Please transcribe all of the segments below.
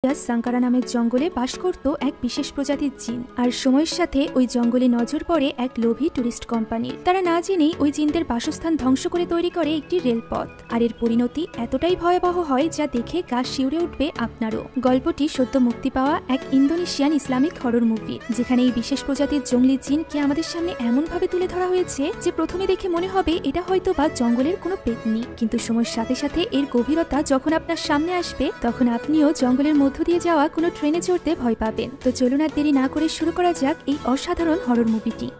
সাঙ্কারা নামের জঙ্গলে বাস করত এক বিশেষ প্রজাতির জিন। আর সময়ের সাথে ওই জঙ্গলে নজর পড়ে এক লোভী টুরিস্ট কোম্পানির। তারা না জেনেই ওই জিনদের বাসস্থান ধ্বংস করে তৈরি করে একটি রেলপথ। আর এর পরিণতি এতটাই ভয়াবহ হয় যা দেখে গা শিউরে উঠবে আপনারও। গল্পটি সদ্য মুক্তি পাওয়া এক ইন্দোনেশিয়ান ইসলামিক হরর মুভি, যেখানে এই বিশেষ প্রজাতির জঙ্গলি জিনকে আমাদের সামনে এমনভাবে তুলে ধরা হয়েছে যে প্রথমে দেখে মনে হবে এটা হয়তো বা জঙ্গলের কোনো পেতনি, কিন্তু সময়ের সাথে সাথে এর গভীরতা যখন আপনার সামনে আসবে তখন আপনিও জঙ্গলের মধ্য দিয়ে যাওয়া কোনো ট্রেনে চড়তে ভয় পাবেন। তো চলুন আর দেরি না করে শুরু করা যাক এই অসাধারণ হরর মুভিটি।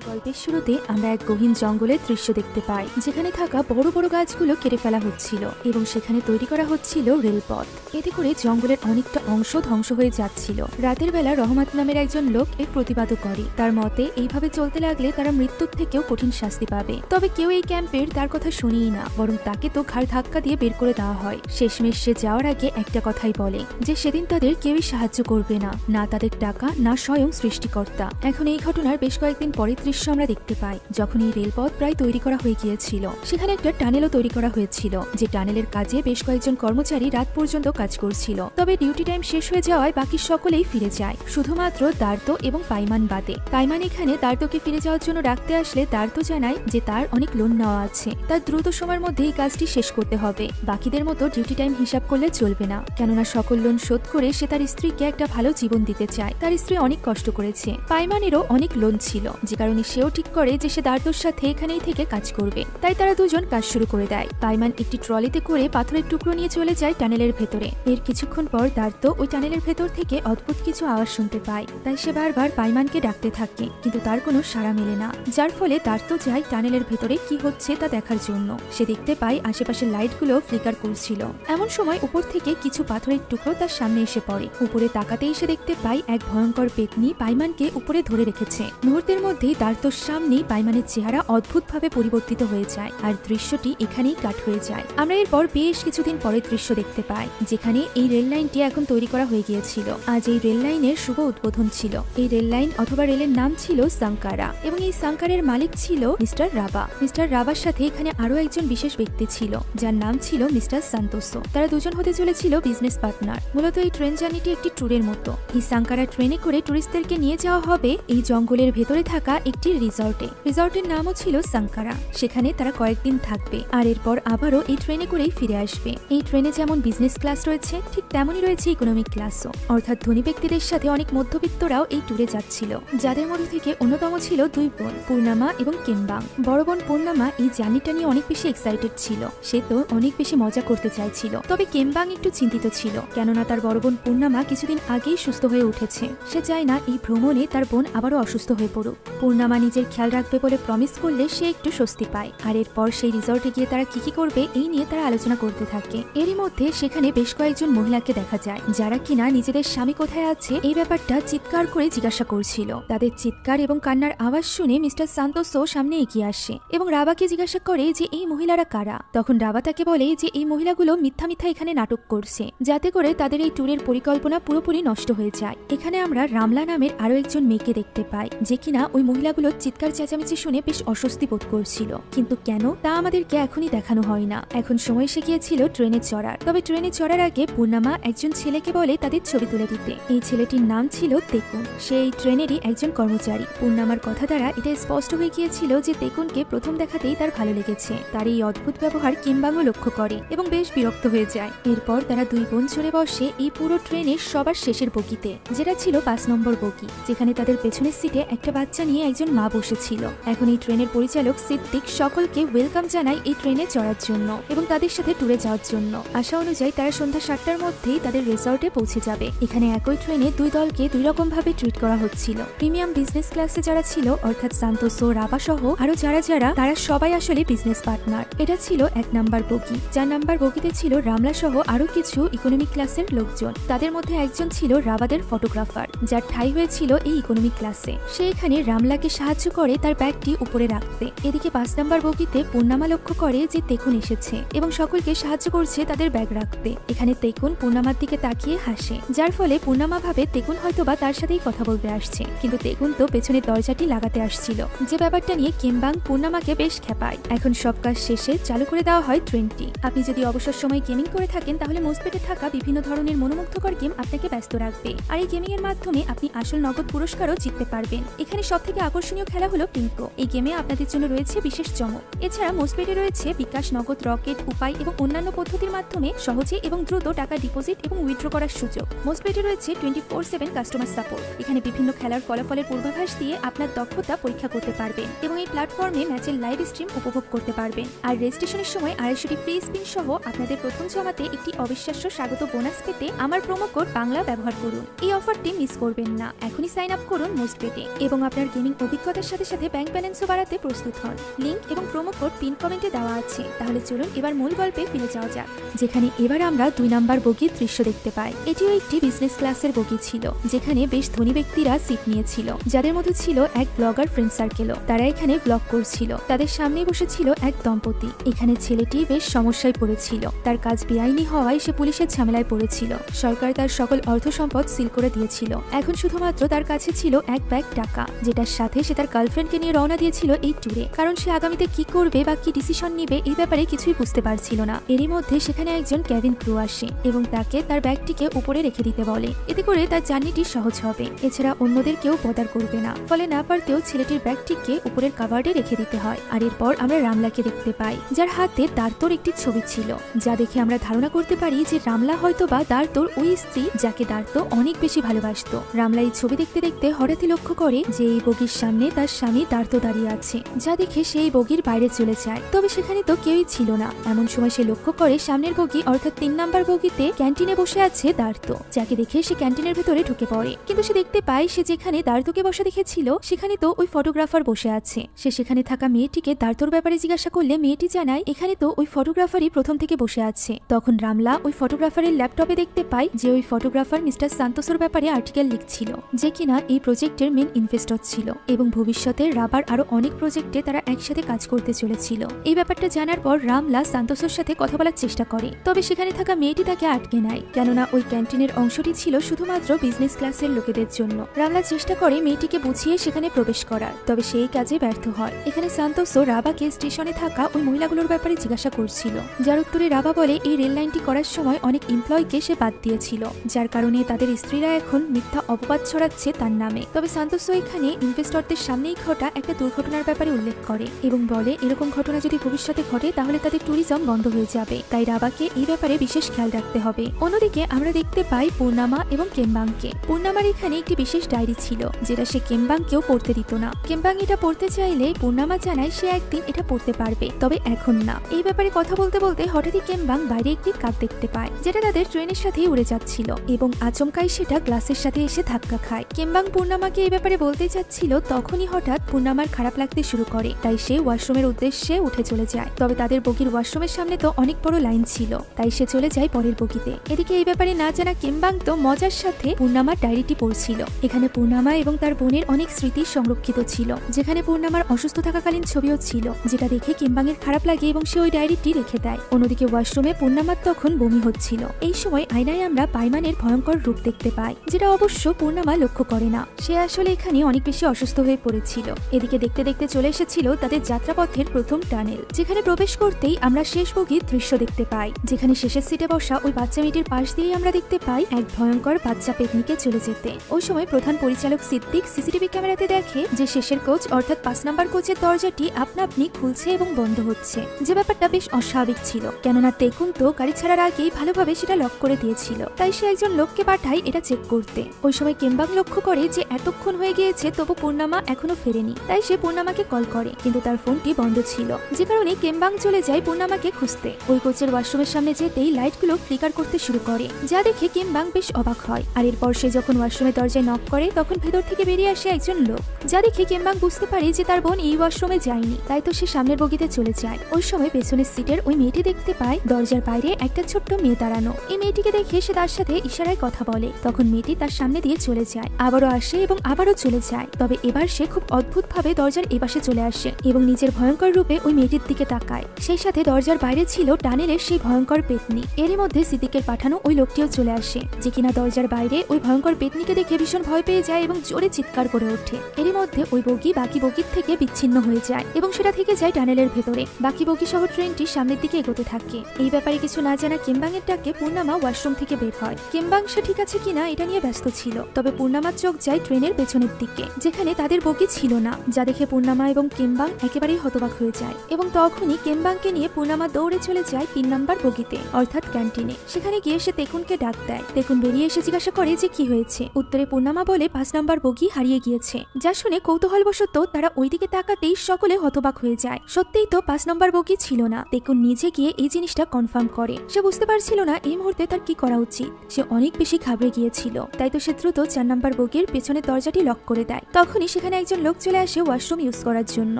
গল্পের শুরুতে আমরা এক গহীন জঙ্গলের দৃশ্য দেখতে পাই, যেখানে থাকা বড় বড় গাছগুলো কেটে ফেলা হচ্ছিল এবং সেখানে তৈরি করা হচ্ছিল রেলপথ। এতে করে জঙ্গলের অনেকটা অংশ ধ্বংস হয়ে যাচ্ছিল। রাতের বেলা রহমত নামের একজন লোক এর প্রতিবাদও করে। তার মতে এইভাবে চলতে লাগলে তারা মৃত্যুর থেকেও কঠিন শাস্তি পাবে। তবে কেউ এই ক্যাম্পের তার কথা শুনেই না, বরং তাকে তো ঘাড় ধাক্কা দিয়ে বের করে দেওয়া হয়। শেষমেশ সে যাওয়ার আগে একটা কথাই বলে যে সেদিন তাদের কেউই সাহায্য করবে না, না তাদের টাকা, না স্বয়ং সৃষ্টিকর্তা। এখন এই ঘটনার বেশ কয়েকদিন পরে দৃশ্য আমরা দেখতে পাই, যখন এই রেলপথ প্রায় তৈরি করা হয়ে গিয়েছিল। সেখানে একটা টানেলও তৈরি করা হয়েছিল, যে টানেলের কাজে বেশ কয়েকজন কর্মচারী রাত পর্যন্ত কাজ করছিল। তবে ডিউটি টাইম শেষ হয়ে যাওয়ায় বাকি সকলেই ফিরে যায়, শুধুমাত্র দার্তো এবং পাইমান বাদে। পাইমান এখানে দার্তোকে ফিরে যাওয়ার জন্য ডাকতে আসলে দার্তো জানায় যে তার অনেক লোন নেওয়া আছে, তার দ্রুত সময়ের মধ্যে এই কাজটি শেষ করতে হবে। বাকিদের মতো ডিউটি টাইম হিসাব করলে চলবে না, কেননা সকল লোন শোধ করে সে তার স্ত্রীকে একটা ভালো জীবন দিতে চায়। তার স্ত্রী অনেক কষ্ট করেছে। পাইমানেরও অনেক লোন ছিল, যে কারণে সেও ঠিক করে যে সে দার্তোর সাথে এখানেই থেকে কাজ করবে। তাই তারা দুজন কাজ শুরু করে দেয়। পাইমান একটি ট্রলিতে করে পাথরের টুকরো নিয়ে চলে যায় টানেলের ভেতরে। এর কিছুক্ষণ পর দার্তো ওই টানেলের ভেতর থেকে অদ্ভুত কিছু আওয়াজ শুনতে পায়। তাই সে বারবার পাইমানকে ডাকতে থাকে, কিন্তু তার কোনো সাড়া মেলে না, যার ফলে দার্তো যায় টানেলের ভেতরে কি হচ্ছে তা দেখার জন্য। সে দেখতে পায় আশেপাশের লাইটগুলো ফ্লিকার করছিল। এমন সময় উপর থেকে কিছু পাথরের টুকরো তার সামনে এসে পড়ে। উপরে তাকাতেই সে দেখতে পায় এক ভয়ঙ্কর পেতনি পাইমানকে উপরে ধরে রেখেছে। মুহূর্তের মধ্যেই দার্তোর সামনেই পাইমানের চেহারা অদ্ভুতভাবে পরিবর্তিত হয়ে যায়, আর দৃশ্যটি এখানেই কাট হয়ে যায়। আমরা এরপর বেশ কিছুদিন পরের দৃশ্য দেখতে পাই, যেখানে এই রেল লাইনটি এখন তৈরি করা হয়ে গিয়েছিল। আজ এই রেল লাইনের শুভ উদ্বোধন ছিল। এই রেল লাইন অথবা রেলের নাম ছিল সাঙ্কারা, এবং এই সাঙ্কারের মালিক ছিল মিস্টার রাবা। মিস্টার রাবার সাথে এখানে আরো একজন বিশেষ ব্যক্তি ছিল, যার নাম ছিল মিস্টার সান্তোসো। তারা দুজন হতে চলেছিল বিজনেস পার্টনার। মূলত এই ট্রেন জার্নিটি একটি ট্যুরের মতো। এই সাঙ্কারা ট্রেনে করে টুরিস্টদেরকে নিয়ে যাওয়া হবে এই জঙ্গলের ভেতরে থাকা একটি রিসর্টে। রিসর্টের নামও ছিল সাঙ্কারা। সেখানে তারা কয়েকদিন থাকবে, আর এরপর আবারও এই ট্রেনে করেই ফিরে আসবে। এই ট্রেনে যেমন বিজনেস ক্লাস রয়েছে, ঠিক তেমনই রয়েছে ইকোনমিক ক্লাসও, অর্থাৎ ধনী ব্যক্তিদের সাথে অনেক মধ্যবিত্তরাও এই ট্যুরে যাচ্ছিল। যাদের মধ্যে থেকে অন্যতম ছিল দুই বোন, পূর্ণামা এবং কেম্বাং। বড় বোন পূর্ণামা এই জার্নিটা নিয়ে অনেক বেশি এক্সাইটেড ছিল। সে তো অনেক বেশি মজা করতে চাইছিল। তবে কেম্বাং একটু চিন্তিত ছিল, কেননা তার বড় বোন পূর্ণামা কিছুদিন আগেই সুস্থ হয়ে উঠেছে। সে চায় না এই ভ্রমণে তার বোন আবারও অসুস্থ হয়ে পড়ুক। পূর্ণামা নিজের খেয়াল রাখবে বলে প্রমিস করলে সে একটু স্বস্তি পায়। আর এরপর সেই রিসর্টে গিয়ে তারা কি করবে এই নিয়ে তারা আলোচনা করতে থাকে। এরই মধ্যে সেখানে বেশ কয়েকজন মহিলাকে দেখা যায়, যারা কিনা নিজেদের স্বামী কোথায় আছে এই ব্যাপারটা চিৎকার করে জিজ্ঞাসা করছিল। তাদের চিৎকার এবং কান্নার আওয়াজ শুনে মিস্টার সান্তোসো সামনে এগিয়ে আসে এবং রাবাকে জিজ্ঞাসা করে যে এই মহিলারা কারা। তখন রাবা তাকে বলে যে এই মহিলাগুলো মিথ্যা মিথ্যা এখানে নাটক করছে, যাতে করে তাদের এই ট্যুরের পরিকল্পনা পুরোপুরি নষ্ট হয়ে যায়। এখানে আমরা রামলা নামের আরো একজন মেয়েকে দেখতে পাই, যে কিনা ওই মহিলাগুলোর চিৎকার চেঁচামেচি শুনে বেশ অস্বস্তি বোধ করছিল। কিন্তু কেন তা আমাদেরকে এখনই দেখানো হয় না। এখন সময় এসে গিয়েছিল ট্রেনে চড়ার। তবে ট্রেনে চড়ার আগে পূর্ণামা একজন ছেলেকে বলে তাদের ছবি তুলে দিতে। এই ছেলেটির নাম ছিল তেকুন। সে এই ট্রেনেরই একজন কর্মচারী। পূর্ণামার কথা দ্বারা এটা স্পষ্ট হয়ে গিয়েছিল যে তেকুনকে প্রথম দেখাতেই তার ভালো লেগেছে। তার এই অদ্ভুত ব্যবহার কিম্বাংও লক্ষ্য করে এবং বেশ বিরক্ত হয়ে যায়। এরপর তারা দুই বোন চড়ে বসে এই পুরো ট্রেনের সবার শেষের বগিতে, যেটা ছিল 5 নম্বর বগি, যেখানে তাদের পেছনের সিটে একটা বাচ্চা নিয়ে একজন মা বসেছিল। এখন এই ট্রেনের পরিচালক সিদ্দিক সকলকে ওয়েলকাম জানায় এই ট্রেনে চড়ার জন্য এবং তাদের সাথে ট্যুরে যাওয়ার জন্য। আশা অনুযায়ী তারা সন্ধ্যা 7টার মধ্যেই তাদের রিসর্টে পৌঁছে যাবে। এখানে একই ট্রেনে দুই দলকে দুই রকম ভাবে ট্রিট করা হচ্ছিল। প্রিমিয়াম বিজনেস ক্লাসে যারা ছিল, অর্থাৎ সান্তোসো, রাবা সহ আরো যারা তারা সবাই আসলে বিজনেস পার্টনার। এটা ছিল 1 নাম্বার বগি। 4 নাম্বার বগিতে ছিল রামলা সহ আরো কিছু ইকোনমিক ক্লাসের লোকজন। তাদের মধ্যে একজন ছিল রাবাদের ফটোগ্রাফার, যার ঠাঁই হয়েছিল এই ইকোনমিক ক্লাসে। সে এখানে রামলাকে সাহায্য সাহায্য করে তার ব্যাগটি উপরে রাখতে। এদিকে 5 নম্বর বগিতে পূর্ণিমা লক্ষ্য করে যে তেকুন এসেছে এবং সকলকে সাহায্য করছে তাদের ব্যাগ রাখতে। এখানে তেকুন পূর্ণিমার দিকে তাকিয়ে হাসে, যার ফলে পূর্ণিমা ভাবে তেকুন হয়তোবা তার সাথেই কথা বলতে আসছে, কিন্তু তেকুন তো পেছনের দরজাটি লাগাতে আসছিল, যে ব্যাপারটা নিয়ে কেমবাং পূর্ণিমাকে বেশ খেপায়। এখন সব কাজ শেষে চালু করে দেওয়া হয় ট্রেনটি। আপনি যদি অবসর সময় গেমিং করে থাকেন তাহলে মোস্টপেটে থাকা বিভিন্ন ধরনের মনোমুগ্ধকর গেম আপনাকে ব্যস্ত রাখবে, আর এই গেমিং এর মাধ্যমে আপনি আসল নগদ পুরস্কারও জিততে পারবেন। এখানে সবথেকে আকর্ষণীয় খেলা হলো পিঙ্কো। এই গেমে আপনাদের জন্য রয়েছে বিশেষ চমক। এছাড়া মোস্টপেটে রয়েছে বিকাশ, নগদ, রকেট, উপায় এবং অন্যান্য পদ্ধতির মাধ্যমে সহজে এবং দ্রুত টাকা ডিপোজিট এবং উইথড্র করার সুযোগ। মোস্টপেটে রয়েছে 24/7 কাস্টমার সাপোর্ট। এখানে বিভিন্ন খেলার ফলাফলের পূর্বাভাস দিয়ে আপনার দক্ষতা পরীক্ষা করতে পারবেন এবং এই প্ল্যাটফর্মে ম্যাচের লাইভ স্ট্রিম উপভোগ করতে পারবেন। আর রেজিস্ট্রেশনের সময় 250টি ফ্রি স্পিন সহ আপনাদের প্রথম জমাতে একটি অবিশ্বাস্য স্বাগত বোনাস পেতে আমার প্রোমো কোড বাংলা ব্যবহার করুন। এই অফারটি মিস করবেন না। এখনই সাইন আপ করুন মোস্টপেটে এবং আপনার গেমিং অভিজ্ঞতার সাথে সাথে ব্যাংক ব্যালেন্সও বাড়াতে প্রস্তুত হন। লিংক এবং প্রোমো কোড পিন কমেন্টে দেওয়া আছে। তাহলে চলুন এবার মূল গল্পে ফিরে যাওয়া যাক, যেখানে এবার আমরা 2 নম্বর বগির দৃশ্য দেখতে পাই। এটিও একটি বিজনেস ক্লাসের বগি ছিল, যেখানে বেশ ধনী ব্যক্তিরা সিট নিয়েছিল, যাদের মধ্যে ছিল এক ব্লগার ফ্রেন্ড সার্কেলও। তারা এখানে ব্লগ করছিল। তাদের সামনে বসেছিল এক দম্পতি। এখানে ছেলেটি বেশ সমস্যায় পড়েছিল। তার কাজ বেআইনি হওয়ায় সে পুলিশের ঝামেলায় পড়েছিল। সরকার তার সকল অর্থ সম্পদ সিল করে দিয়েছিল। এখন শুধুমাত্র তার কাছে ছিল এক ব্যাগ টাকা, যেটার সাথে সে তার গার্লফ্রেন্ডকে নিয়ে রওনা দিয়েছিল এই ট্যুরে, কারণ সে আগামীতে কি করবে বা কি ডিসিশন নিবে এই ব্যাপারে কিছুই বুঝতে পারছিল না। এরই মধ্যে সেখানে একজন ক্যাবিন ক্রু আসে এবং তাকে তার ব্যাগটিকে উপরে রেখে দিতে বলে। এতে করে তার জার্নিটি সহজ হবে। এছাড়া অন্যদের কেউ বদার করবে না। ফলে না পারতেও ছেলেটির ব্যাগটিকে উপরের কাভার্ডে রেখে দিতে হয়। আর এরপর আমরা রামলাকে দেখতে পাই, যার হাতে দার্তোর একটি ছবি ছিল, যা দেখে আমরা ধারণা করতে পারি যে রামলা হয়তো বা দার্তোর ওই স্ত্রী, যাকে দার্তো অনেক বেশি ভালোবাসত। রামলা এই ছবি দেখতে দেখতে হঠাৎই লক্ষ্য করে যে এই বগির সামনে তার স্বামী দার্তো দাঁড়িয়ে আছে, যা দেখে সেই বগির বাইরে চলে যায়। তবে সেখানে তো কেউই ছিল না। এমন সময় সে লক্ষ্য করে সামনের বগি অর্থাৎ 3 নম্বর বগিতে ক্যান্টিনে বসে আছে দার্তো, যাকে দেখে সে ক্যান্টিনের ভেতরে ঢুকে পড়ে। কিন্তু সে দেখতে পায় সে যেখানে দার্তোকে বসে দেখেছিল সেখানে তো ওই ফটোগ্রাফার বসে আছে। সে সেখানে থাকা মেয়েটিকে দার্তোর ব্যাপারে জিজ্ঞাসা করলে মেয়েটি জানায় এখানে তো ওই ফটোগ্রাফারই প্রথম থেকে বসে আছে। তখন রামলা ওই ফটোগ্রাফারের ল্যাপটপে দেখতে পায় যে ওই ফটোগ্রাফার মিস্টার সান্তোসের ব্যাপারে আর্টিকেল লিখছিল, যে কিনা এই প্রজেক্টের মেন ইনভেস্টর ছিল এবং ভবিষ্যতে রাবার আরো অনেক প্রজেক্টে তারা একসাথে কাজ করতে চলেছিল। এই ব্যাপারটা জানার পর রামলা সান্তোসের সাথে কথা বলার চেষ্টা করে, তবে সেখানে থাকা মেয়েটি তাকে আটকে নেয়, কেননা ওই ক্যান্টিনের অংশটি ছিল শুধুমাত্র বিজনেস ক্লাসের লোকেদের জন্য। রামলা চেষ্টা করে মেয়েটিকে বুঝিয়ে সেখানে প্রবেশ করার, তবে সেই কাজে ব্যর্থ হয়। এখানে সান্তোসও রাবাকে স্টেশনে থাকা ওই মহিলাগুলোর ব্যাপারে জিজ্ঞাসা করছিল, যার উত্তরে রাবা বলে এই রেল লাইনটি করার সময় অনেক এমপ্লয়কে সে বাদ দিয়েছিল, যার কারণে তাদের স্ত্রীরা এখন মিথ্যা অপবাদ ছড়াচ্ছে তার নামে। তবে সান্তোসও এখানে ইনভেস্টরদের সামনেই ঘটা একটা দুর্ঘটনার ব্যাপারে উল্লেখ করে এবং বলে এরকম ঘটনা যদি ভবিষ্যতে ঘটে তাহলে তাদের ট্যুরিজম বন্ধ হয়ে যাবে, তাই রাবাকে এই ব্যাপারে বিশেষ খেয়াল রাখতে হবে। অন্যদিকে আমরা দেখতে পাই পূর্ণিমা এবং কেমবাংকে। পূর্ণিমার এখানে একটি বিশেষ ডায়েরি ছিল, যেটা সে কেমবাংকেও পড়তে দিত না। কেমবাং এটা পড়তে চাইলে পূর্ণিমা জানায় সে একদিন এটা পড়তে পারবে, তবে এখন না। এই ব্যাপারে কথা বলতে বলতে হঠাৎই কেমবাং বাইরে একটি কাক দেখতে পায়, যেটা তাদের ট্রেনের সাথেই উড়ে যাচ্ছিল এবং আচমকাই সেটা গ্লাসের সাথে এসে ধাক্কা খায়। কেমবাং পূর্ণিমাকে এই ব্যাপারে বলতে চাচ্ছিল, তখনই হঠাৎ পূর্ণিমার খারাপ লাগতে শুরু করে, তাই সে ওয়াশরুমের উদ্দেশ্যে উঠে চলে যায়। তবে তাদের বগির ওয়াশরুমের সামনে তো অনেক বড় লাইন ছিল, তাই সে চলে যায় পরের বগিতে। এদিকে এই ব্যাপারে না জানা কেমবাং তো মজার সাথে পূর্ণিমার ডায়েরিটি পড়ছিল। এখানে পূর্ণিমা এবং তার বোনের অনেক স্মৃতি সংরক্ষিত ছিল, যেখানে পূর্ণিমার অসুস্থ থাকাকালীন ছবিও ছিল, যেটা দেখে কেমবাংয়ের খারাপ লাগে এবং সে ওই ডায়েরিটি রেখে দেয়। অন্যদিকে ওয়াশরুমে পূর্ণিমার তখন বমি হচ্ছিল। এই সময় আয়নায় আমরা পাইমানের ভয়ঙ্কর রূপ দেখতে পাই, যেটা অবশ্য পূর্ণিমা লক্ষ্য করে না। সে আসলে এখানে অনেক বেশি অসুস্থ হয়ে পড়েছিল। এদিকে দেখতে দেখতে চলে এসেছিল তাদের যাত্রাপথের প্রথম টানেল, যেখানে প্রবেশ করতেই আমরা শেষ বগির দৃশ্য দেখতে পাই, যেখানে শেষের সিটে বসা ওই বাচ্চা মেয়েটির পাশ দিয়েই আমরা দেখতে পাই এক ভয়ঙ্কর বাচ্চা পেতনিকে চলে যেতে। ওই সময় প্রধান পরিচালক সিদ্দিক সিসিটিভি ক্যামেরাতে দেখে যে শেষের কোচ অর্থাৎ 5 নম্বর কোচের দরজাটি আপনা আপনি খুলছে এবং বন্ধ হচ্ছে, যে ব্যাপারটা বেশ অস্বাভাবিক ছিল, কেননা তেকুন তো গাড়ি ছাড়ার আগেই ভালোভাবে সেটা লক করে দিয়েছিল। তাই সে একজন লোককে পাঠায় এটা চেক করতে। ওই সময় কেমবাং লক্ষ্য করে যে এতক্ষণ হয়ে গিয়েছে তবু পূর্ণিমা এখনো ফেরেনি, তাই সে পূর্ণিমাকে কল করে, কিন্তু তার ফোনটি বন্ধ ছিল, যে কারণে কেমবাং চলে যায় পূর্ণিমাকে খুঁজতে। ওই কোচের ওয়াশরুমের সামনে যেতেই লাইটগুলো ফ্লিকার করতে শুরু করে, যা দেখে কেমবাং বেশ অবাক হয়। আর এরপর সে যখন ওয়াশরুমের দরজায় নক করে তখন ভেতর থেকে বেরিয়ে আসে একজন লোক, যা দেখে কেমবাং বুঝতে পারে যে তার বোন এই ওয়াশরুমে যায়নি, তাই তো সে সামনের বগিতে চলে যায়। ওই সময় পেছনের সিটের ওই মেয়েটি দেখতে পায় দরজার বাইরে একটা ছোট্ট মেয়ে দাঁড়ানো। এই মেয়েটিকে দেখে সে তার সাথে ইশারায় কথা বলে, তখন মেয়েটি তার সামনে দিয়ে চলে যায়, আবারও আসে এবং আবারও চলে যায়। তবে এবার সে খুব অদ্ভুতভাবে দরজার এপাশে চলে আসে এবং নিজের ভয়ঙ্কর রূপে ওই মেয়েটির দিকে তাকায়। সেই সাথে দরজার বাইরে ছিল টানেলের সেই ভয়ঙ্কর পেতনি। এরই মধ্যে সিদ্দিকের পাঠানো ওই লোকটিও চলে আসে, যে কিনা দরজার বাইরে ওই ভয়ঙ্কর পেতনিকে দেখে ভীষণ ভয় পেয়ে যায় এবং জোরে চিৎকার করে ওঠে। এরই মধ্যে ওই বগি বাকি বগির থেকে বিচ্ছিন্ন হয়ে যায় এবং সেটা থেকে যায় টানেলের ভেতরে। বাকি বগি সহ ট্রেনটি সামনের দিকে এগোতে থাকে। এই ব্যাপারে কিছু না জানা কেম্বাং এর ডাকে পূর্ণিমা ওয়াশরুম থেকে বের হয়। কেম্বাং সে ঠিক আছে কিনা এটা নিয়ে ব্যস্ত ছিল। তবে পূর্ণিমার চোখ যায় ট্রেনের পেছনের দিকে, যেখানে তাদের বগি ছিল না, যা দেখে পূর্ণিমা এবং কেম্বাং একেবারেই হতবাক হয়ে যায়। এবং তখনই কেম্বাংকে নিয়ে পূর্ণিমা দৌড়ে চলে যায় 3 নাম্বার বগিতে, অর্থাৎ ক্যান্টিনে। সেখানে গিয়ে সে তেকুনকে ডাক দেয়। তেকুন বেরিয়ে এসে জিজ্ঞাসা করে যে কি হয়েছে। উত্তরে পূর্ণিমা বলে 5 নাম্বার বগি হারিয়ে গিয়েছে। যা শুনে কৌতূহলবশত তারা ওইদিকে তাকাতেই সকলে হতবাক হয়ে যায়। সত্যিই তো 5 নাম্বার বগি ছিল না। তেকুন নিজে গিয়ে এই জিনিসটা কনফার্ম করে। সে বুঝতে পারছিল না এই মুহূর্তে তার কি করা উচিত। সে অনেক বেশি ঘাবড়ে গিয়েছিল। তাই তো সে দ্রুত 4 নাম্বার বগির পেছনের দরজাটি লক করে দেয়। তখনই সেখানে একজন লোক চলে আসে ওয়াশরুম ইউজ করার জন্য,